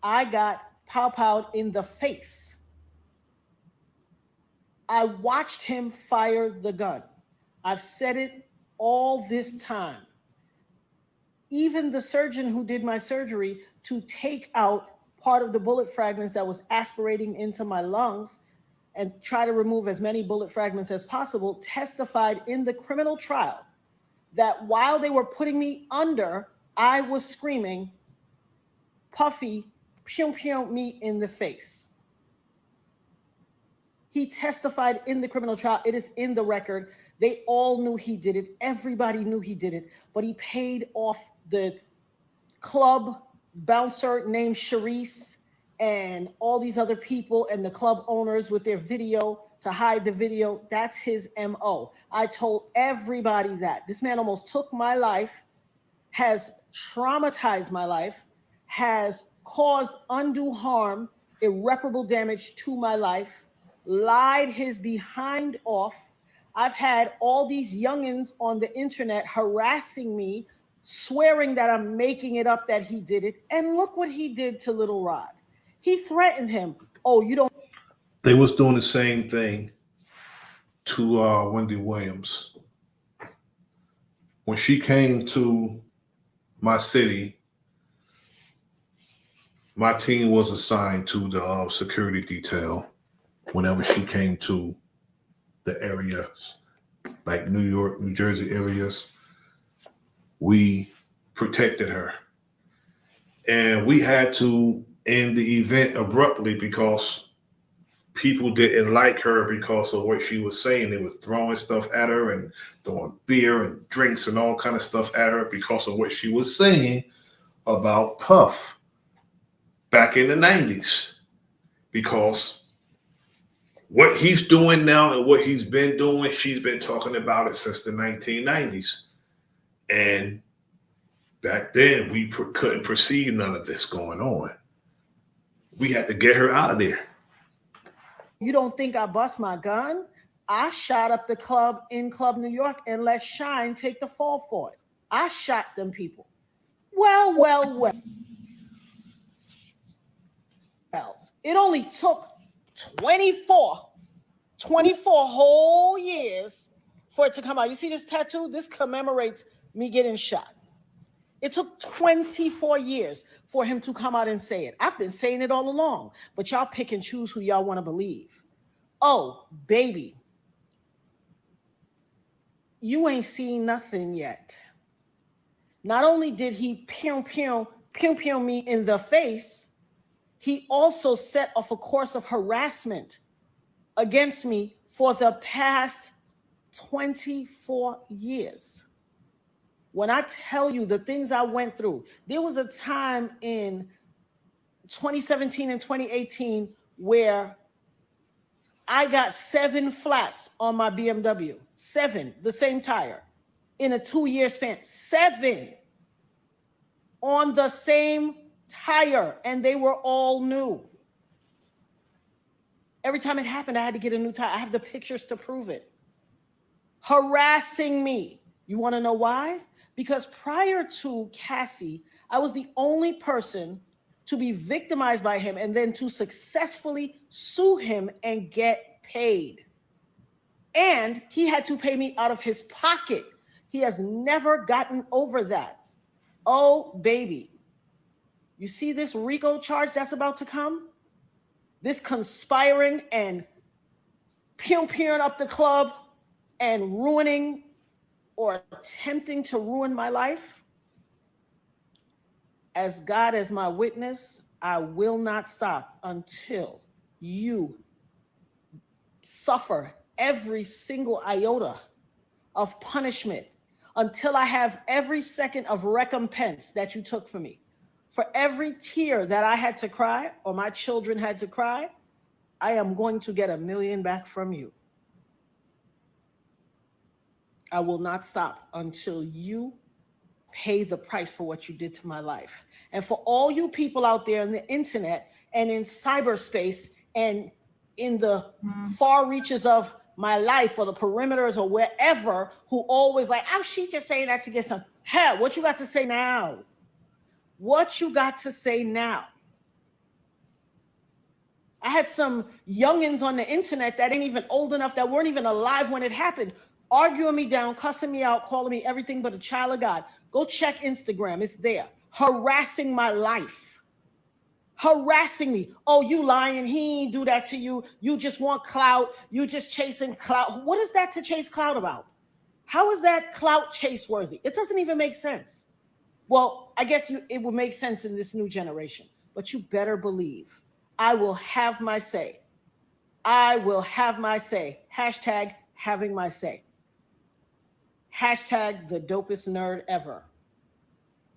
I got pow-powed in the face. I watched him fire the gun. I've said it all this time. Even the surgeon who did my surgery to take out part of the bullet fragments that was aspirating into my lungs and try to remove as many bullet fragments as possible testified in the criminal trial that while they were putting me under, I was screaming, Puffy, pew pew me in the face. He testified in the criminal trial. It is in the record. They all knew he did it. Everybody knew he did it, but he paid off the club bouncer named Sharice and all these other people and the club owners with their video to hide the video. That's his MO. I told everybody that. This man almost took my life, has traumatized my life, has caused undue harm, irreparable damage to my life, lied his behind off. I've had all these youngins on the internet harassing me, swearing that I'm making it up that he did it. And look what he did to Little Rod. He threatened him. Oh, you don't. They was doing the same thing to Wendy Williams. When she came to my city, my team was assigned to the security detail whenever she came to the areas, like New York, New Jersey areas. We protected her. And we had to end the event abruptly because people didn't like her because of what she was saying. They were throwing stuff at her and throwing beer and drinks and all kind of stuff at her because of what she was saying about Puff back in the 90s. Because what he's doing now and what he's been doing, she's been talking about it since the 1990s. And back then, we couldn't perceive none of this going on. We had to get her out of there. You don't think I bust my gun? I shot up the club in Club New York and let Shine take the fall for it. I shot them people. Well. It only took 24 whole years for it to come out. You see this tattoo? This commemorates me getting shot. It took 24 years for him to come out and say it. I've been saying it all along, but y'all pick and choose who y'all want to believe. Oh, baby, you ain't seen nothing yet. Not only did he pew me in the face, he also set off a course of harassment against me for the past 24 years. When I tell you the things I went through, there was a time in 2017 and 2018 where I got 7 flats on my BMW, 7, the same tire, in a 2-year span, 7 on the same tire, and they were all new. Every time it happened, I had to get a new tire. I have the pictures to prove it. Harassing me. You want to know why? Because prior to Cassie, I was the only person to be victimized by him and then to successfully sue him and get paid. And he had to pay me out of his pocket. He has never gotten over that. Oh, baby. You see this RICO charge that's about to come? This conspiring and pew-pewing up the club and ruining or attempting to ruin my life? As God as my witness, I will not stop until you suffer every single iota of punishment, until I have every second of recompense that you took from me. For every tear that I had to cry or my children had to cry, I am going to get $1 million back from you. I will not stop until you pay the price for what you did to my life. And for all you people out there on the internet and in cyberspace and in the far reaches of my life or the perimeters or wherever, who always like, oh, she just saying that to get some. Hell, what you got to say now? What you got to say now? I had some youngins on the internet that ain't even old enough, that weren't even alive when it happened, arguing me down, cussing me out, calling me everything but a child of God. Go check Instagram, it's there. Harassing my life. Harassing me. Oh, you lying, he ain't do that to you. You just want clout. You just chasing clout. What is that to chase clout about? How is that clout chase worthy? It doesn't even make sense. Well, I guess it will make sense in this new generation, but you better believe I will have my say. I will have my say. Hashtag having my say. Hashtag the dopest nerd ever.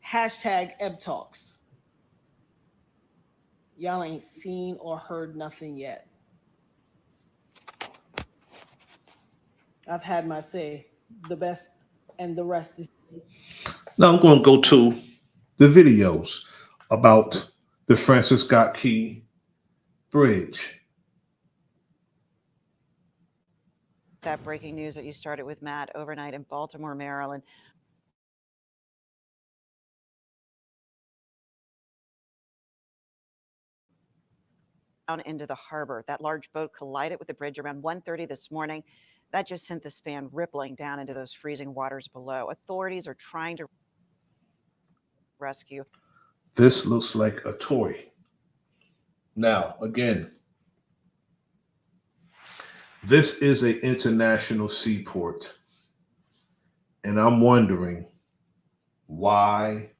Hashtag Eb Talks. Y'all ain't seen or heard nothing yet. I've had my say. The best and the rest is. Now I'm going to go to the videos about the Francis Scott Key Bridge. That breaking news that you started with, Matt, overnight in Baltimore, Maryland. Down into the harbor. That large boat collided with the bridge around 1:30 this morning. That just sent the span rippling down into those freezing waters below. Authorities are trying to rescue. This looks like a toy. Now, again, this is an international seaport. And I'm wondering, why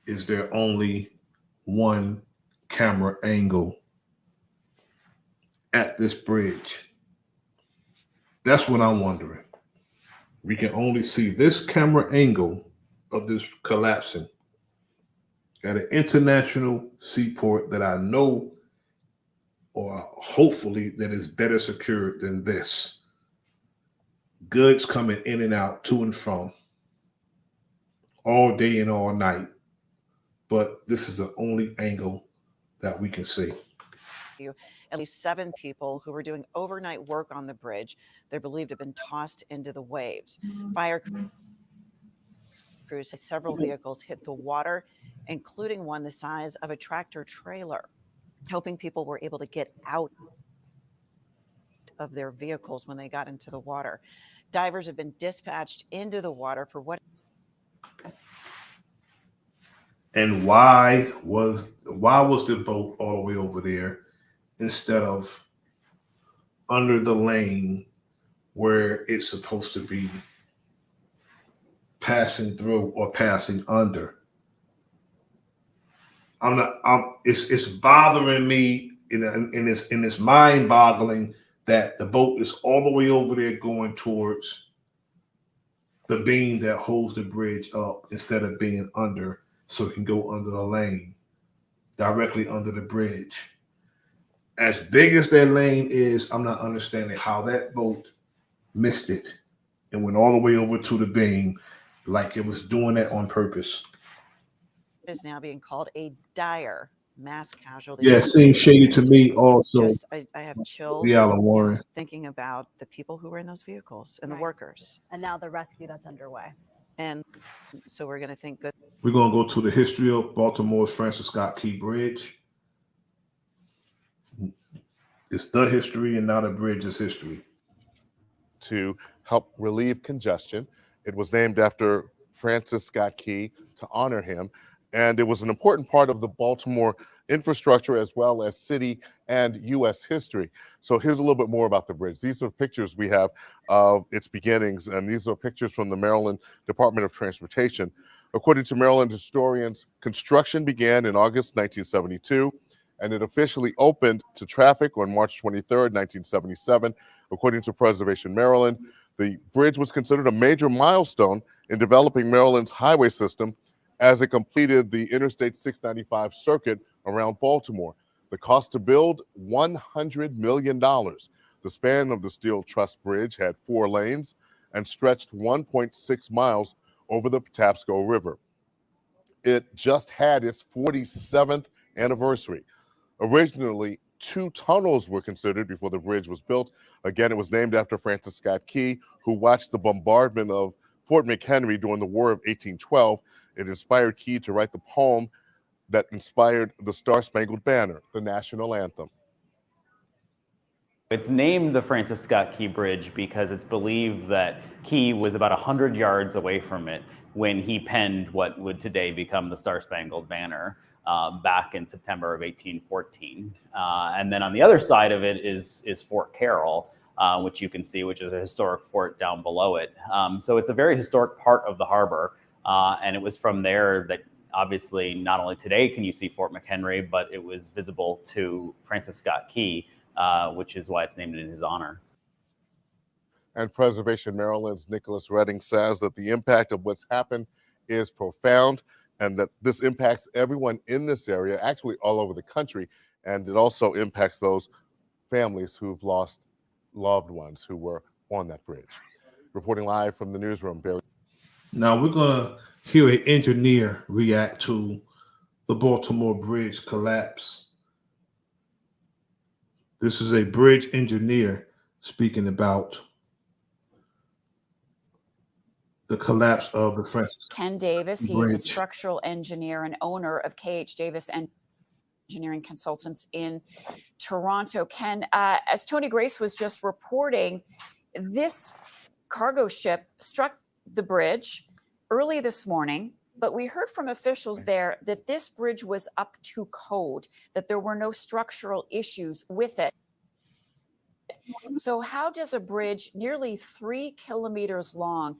is there only one camera angle at this bridge? That's what I'm wondering. We can only see this camera angle of this collapsing at an international seaport that I know, or hopefully that is better secured than this. Goods coming in and out, to and from, all day and all night. But this is the only angle that we can see. At least 7 people who were doing overnight work on the bridge, they're believed to have been tossed into the waves. Fire crews say several vehicles hit the water, including one the size of a tractor trailer. Hoping people were able to get out of their vehicles when they got into the water. Divers have been dispatched into the water for what? And why was the boat all the way over there instead of under the lane where it's supposed to be passing through or passing under? It's bothering me, in this mind boggling, that the boat is all the way over there going towards the beam that holds the bridge up instead of being under, so it can go under the lane, directly under the bridge. As big as that lane is, I'm not understanding how that boat missed it and went all the way over to the beam like it was doing that on purpose. Is now being called a dire mass casualty. Yeah, it seems shady to me also. I have chills Warren. thinking about the people who were in those vehicles and the workers. And now the rescue that's underway. And so we're going to think good. We're going to go to the history of Baltimore's Francis Scott Key Bridge. It's the history and not a bridge's history. To help relieve congestion. It was named after Francis Scott Key to honor him. And it was an important part of the Baltimore infrastructure as well as city and U.S. history. So here's a little bit more about the bridge. These are pictures we have of its beginnings, and these are pictures from the Maryland Department of Transportation. According to Maryland historians, construction began in August 1972, and it officially opened to traffic on March 23rd, 1977. According to Preservation Maryland, the bridge was considered a major milestone in developing Maryland's highway system as it completed the Interstate 695 circuit around Baltimore. The cost to build, $100 million. The span of the steel truss bridge had 4 lanes and stretched 1.6 miles over the Patapsco River. It just had its 47th anniversary. Originally, 2 tunnels were considered before the bridge was built. Again, it was named after Francis Scott Key, who watched the bombardment of Fort McHenry during the War of 1812. It inspired Key to write the poem that inspired the Star-Spangled Banner, the national anthem. It's named the Francis Scott Key Bridge because it's believed that Key was about 100 yards away from it when he penned what would today become the Star-Spangled Banner back in September of 1814. And then on the other side of it is Fort Carroll, which you can see, which is a historic fort down below it. So it's a very historic part of the harbor. And it was from there that obviously not only today can you see Fort McHenry, but it was visible to Francis Scott Key, which is why it's named in his honor. And Preservation Maryland's Nicholas Redding says that the impact of what's happened is profound and that this impacts everyone in this area, actually all over the country, and it also impacts those families who've lost loved ones who were on that bridge. Reporting live from the newsroom, Barry. Now we're going to hear an engineer react to the Baltimore Bridge collapse. This is a bridge engineer speaking about the collapse of the Francis Ken Davis. He Bridge. is a structural engineer and owner of KH Davis Engineering Consultants in Toronto. Ken, as Tony Grace was just reporting, this cargo ship struck the bridge early this morning, but we heard from officials there that this bridge was up to code, that there were no structural issues with it. So how does a bridge nearly 3 kilometers long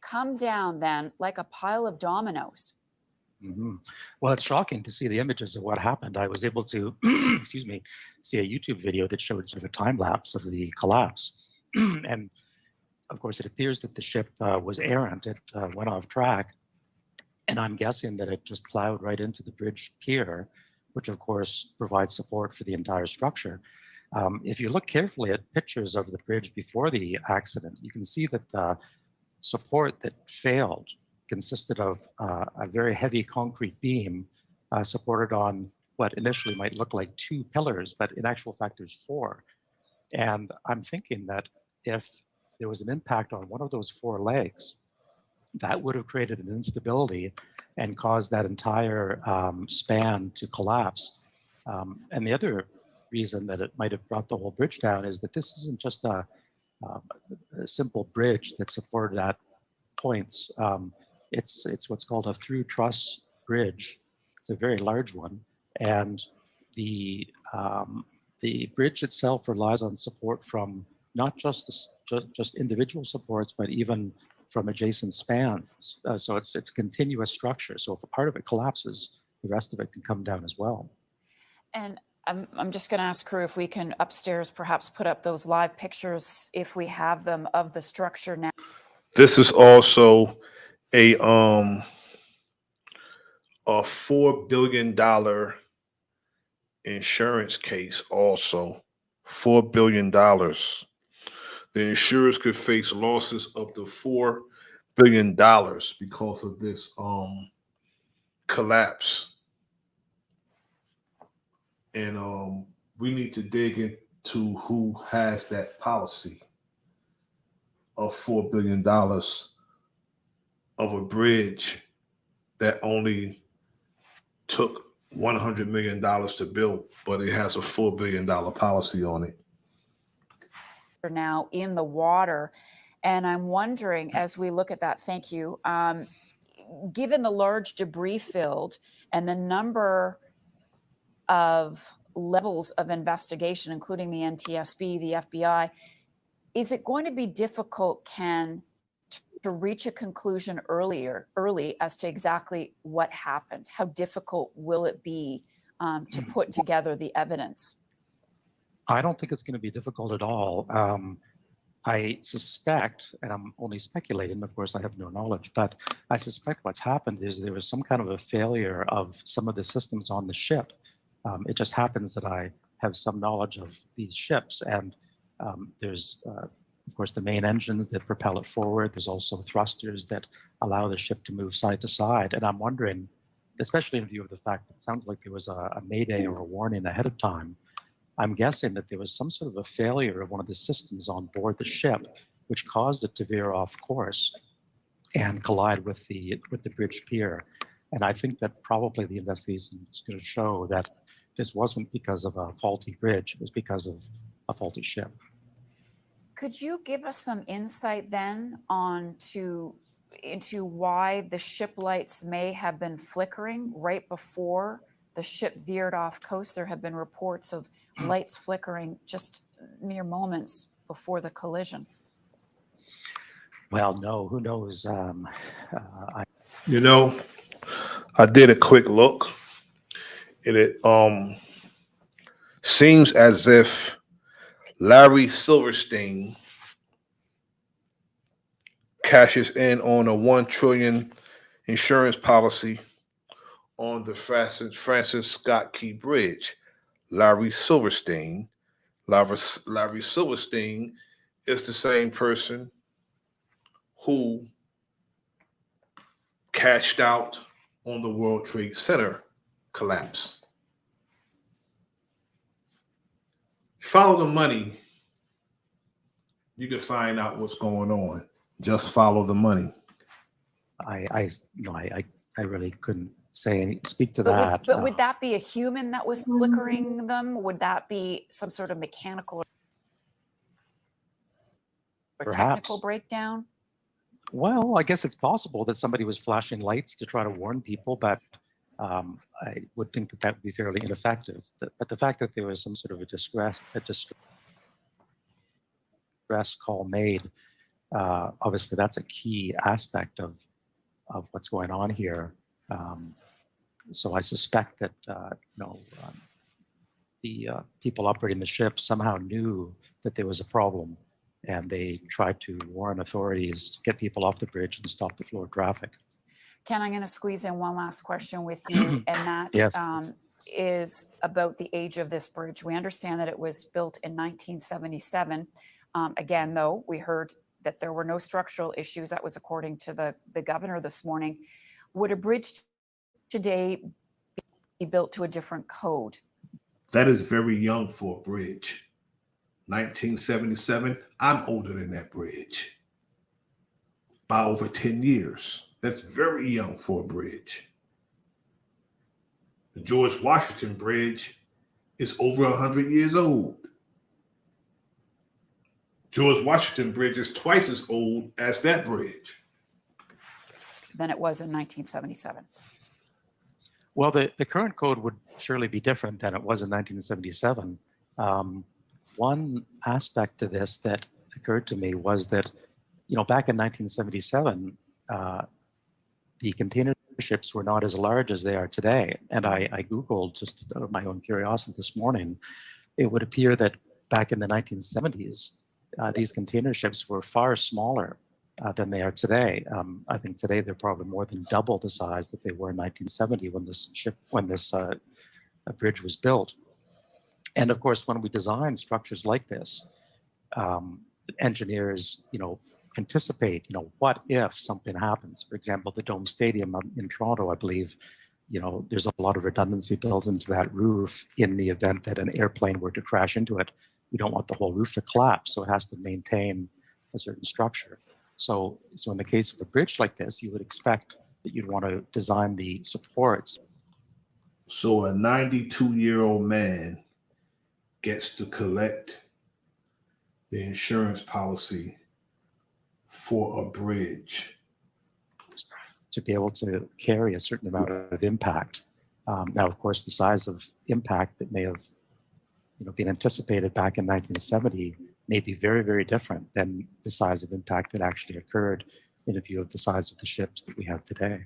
come down then like a pile of dominoes? Well, it's shocking to see the images of what happened. I was able to, excuse me, see a YouTube video that showed sort of a time lapse of the collapse. And of course, it appears that the ship was errant. It went off track. And I'm guessing that it just plowed right into the bridge pier, which of course provides support for the entire structure. If you look carefully at pictures of the bridge before the accident, you can see that the support that failed consisted of a very heavy concrete beam supported on what initially might look like 2 pillars, but in actual fact there's 4. And I'm thinking that if there was an impact on one of those 4 legs, that would have created an instability and caused that entire span to collapse. And the other reason that it might have brought the whole bridge down is that this isn't just a simple bridge that's supported at points. It's what's called a through truss bridge. It's a very large one, and the bridge itself relies on support from not just just individual supports, but even from adjacent spans. So it's a continuous structure. So if a part of it collapses, the rest of it can come down as well. And I'm just going to ask crew if we can upstairs perhaps put up those live pictures, if we have them, of the structure now. This is also a $4 billion insurance case. Also, $4 billion. The insurers could face losses up to $4 billion because of this collapse. And we need to dig into who has that policy of $4 billion of a bridge that only took $100 million to build, but it has a $4 billion policy on it. Now in the water. And I'm wondering, as we look at that, thank you, given the large debris field and the number of levels of investigation, including the NTSB, the FBI, is it going to be difficult, Ken, to reach a conclusion early as to exactly what happened? How difficult will it be to put together the evidence? I don't think it's going to be difficult at all. I suspect, and I'm only speculating, of course I have no knowledge, but I suspect what's happened is there was some kind of a failure of some of the systems on the ship. It just happens that I have some knowledge of these ships, and There's, of course, the main engines that propel it forward. There's also thrusters that allow the ship to move side to side. And I'm wondering, especially in view of the fact that it sounds like there was a mayday or a warning ahead of time, I'm guessing that there was some sort of a failure of one of the systems on board the ship, which caused it to veer off course and collide with the bridge pier. And I think that probably the investigation is going to show that this wasn't because of a faulty bridge, it was because of a faulty ship. Could you give us some insight then into why the ship lights may have been flickering right before the ship veered off coast? There have been reports of lights flickering just mere moments before the collision. Well, no, who knows? You know, I did a quick look, and it seems as if Larry Silverstein cashes in on a $1 trillion insurance policy on the Francis Scott Key Bridge. Larry Silverstein is the same person who cashed out on the World Trade Center collapse. Follow the money, you can find out what's going on. Just follow the money. I really couldn't speak to But that. would that be a human that was flickering them? Would that be some sort of mechanical or technical breakdown? Well, I guess it's possible that somebody was flashing lights to try to warn people, but I would think that that would be fairly ineffective. But the fact that there was some sort of a distress call made, obviously that's a key aspect of what's going on here. So I suspect that the people operating the ship somehow knew that there was a problem, and they tried to warn authorities to get people off the bridge and stop the flow of traffic. Ken, I'm going to squeeze in one last question with you, and that Yes. is about the age of this bridge. We understand that it was built in 1977. Again, though, we heard that there were no structural issues. That was according to the governor this morning. Would a bridge today be built to a different code? That is very young for a bridge. 1977, I'm older than that bridge by over 10 years. That's very young for a bridge. The George Washington Bridge is over 100 years old. George Washington Bridge is twice as old as that bridge. Than it was in 1977. Well, the current code would surely be different than it was in 1977. One aspect to this that occurred to me was that, back in 1977, the container ships were not as large as they are today. And I Googled, just out of my own curiosity this morning, it would appear that back in the 1970s, these container ships were far smaller than they are today. I think today they're probably more than double the size that they were in 1970 when this bridge was built. And of course, when we design structures like this, engineers, anticipate, what if something happens? For example, the Dome Stadium in Toronto, I believe, there's a lot of redundancy built into that roof in the event that an airplane were to crash into it. We don't want the whole roof to collapse, so it has to maintain a certain structure. So in the case of a bridge like this, you would expect that you'd want to design the supports. So a 92-year-old man gets to collect the insurance policy for a bridge to be able to carry a certain amount of impact. Now, of course, the size of impact that may have been anticipated back in 1970 may be very, very different than the size of impact that actually occurred in view of the size of the ships that we have today.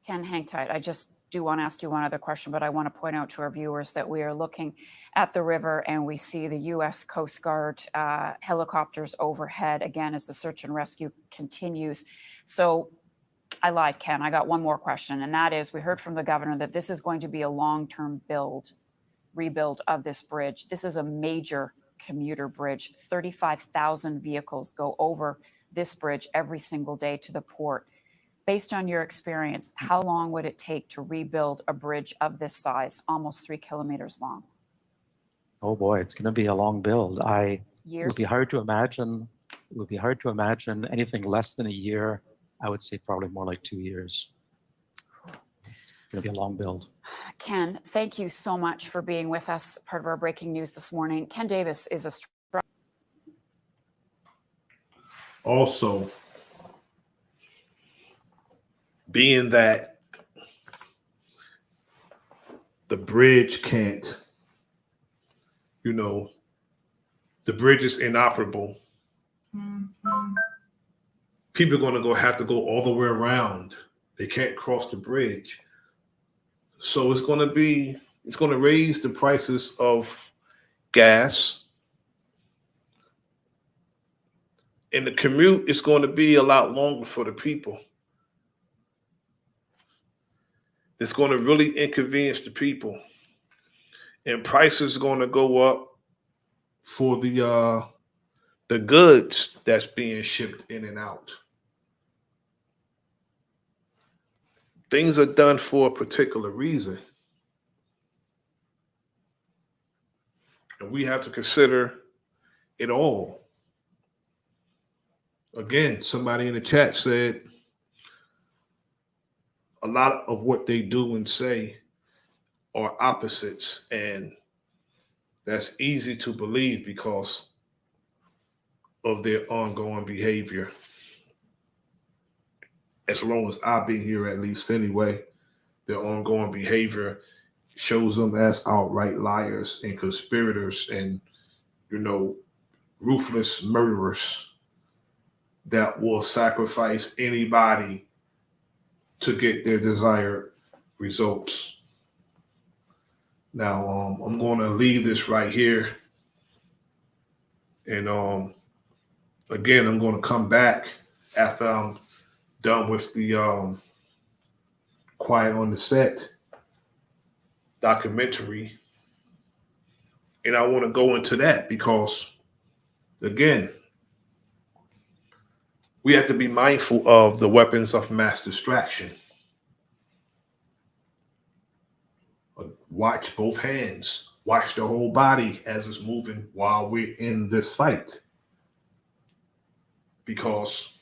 Ken, hang tight. I just do want to ask you one other question, but I want to point out to our viewers that we are looking at the river and we see the U.S. Coast Guard helicopters overhead, again, as the search and rescue continues. So I lied, Ken. I got one more question, and that is, we heard from the governor that this is going to be a long-term rebuild of this bridge. This is a major commuter bridge. 35,000 vehicles go over this bridge every single day to the port. Based on your experience, how long would it take to rebuild a bridge of this size, almost 3 kilometers long? Oh boy, it's going to be a long build. It Years? would be hard to imagine. It would be hard to imagine anything less than a year. I would say probably more like 2 years. It's going to be a long build. Ken, thank you so much for being with us, part of our breaking news this morning. Ken Davis is a Also, being that the bridge can't, the bridge is inoperable. People are going to have to go all the way around. They can't cross the bridge. So it's going to raise the prices of gas. And the commute is going to be a lot longer for the people. It's going to really inconvenience the people. And prices are going to go up for the goods that's being shipped in and out. Things are done for a particular reason. And we have to consider it all. Again, somebody in the chat said a lot of what they do and say are opposites, and that's easy to believe because of their ongoing behavior. As long as I've been here, at least anyway, their ongoing behavior shows them as outright liars and conspirators and, ruthless murderers that will sacrifice anybody to get their desired results. Now, I'm going to leave this right here. And again, I'm going to come back after I'm done with the Quiet on the Set documentary. And I want to go into that because, again, we have to be mindful of the weapons of mass distraction. Watch both hands. Watch the whole body as it's moving while we're in this fight. Because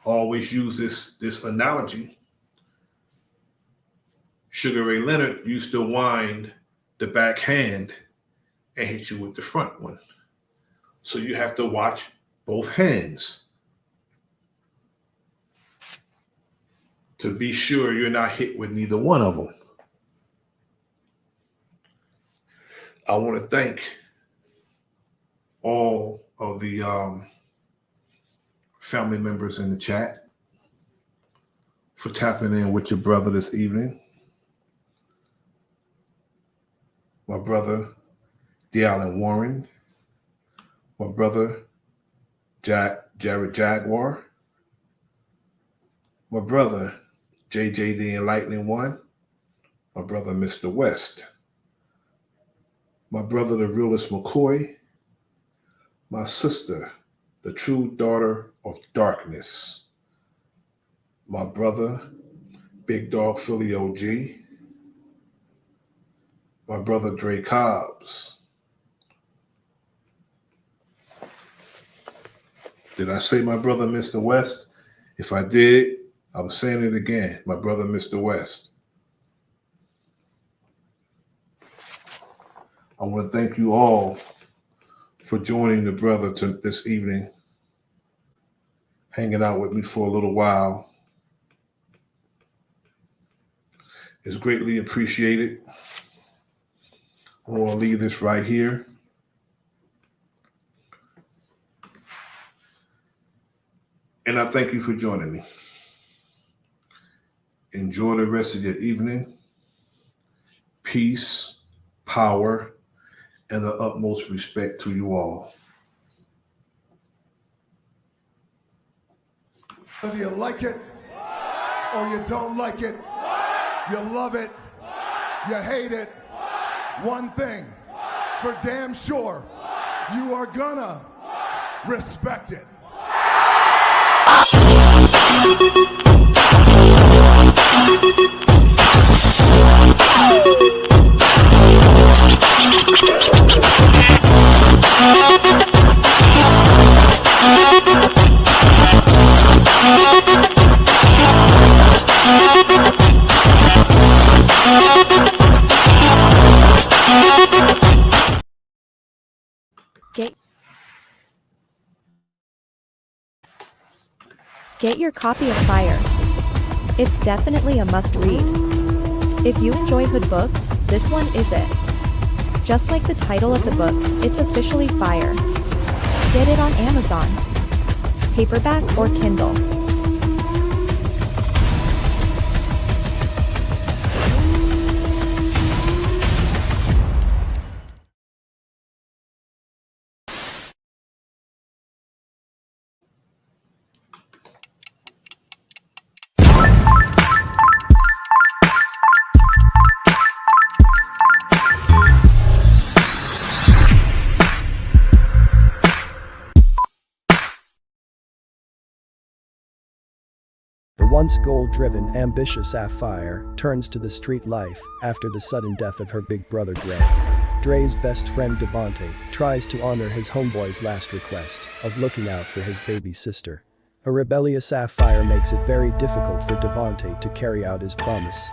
I always use this analogy. Sugar Ray Leonard used to wind the back hand and hit you with the front one. So you have to watch both hands to be sure you're not hit with neither one of them. I want to thank all of the family members in the chat for tapping in with your brother this evening. My brother, D'Allen Warren. My brother, Jared Jaguar. My brother, JJ the Enlightening One. My brother, Mr. West. My brother, the realist McCoy. My sister, the true daughter of darkness. My brother, Big Dog Philly OG. My brother, Dre Cobbs. Did I say my brother, Mr. West? If I did, I'm saying it again. My brother, Mr. West. I want to thank you all for joining the brother this evening, hanging out with me for a little while. It's greatly appreciated. I want to leave this right here. And I thank you for joining me. Enjoy the rest of your evening. Peace, power, and the utmost respect to you all. Whether you like it or you don't like it, you love it, you hate it, one thing, for damn sure you are gonna respect it. Get your copy of Fire. It's definitely a must-read. If you enjoy hood books, this one is it. Just like the title of the book, it's officially Fire. Get it on Amazon, paperback or Kindle. The once goal-driven, ambitious Sapphire turns to the street life after the sudden death of her big brother Dre. Dre's best friend Devontae tries to honor his homeboy's last request of looking out for his baby sister. A rebellious Sapphire makes it very difficult for Devontae to carry out his promise.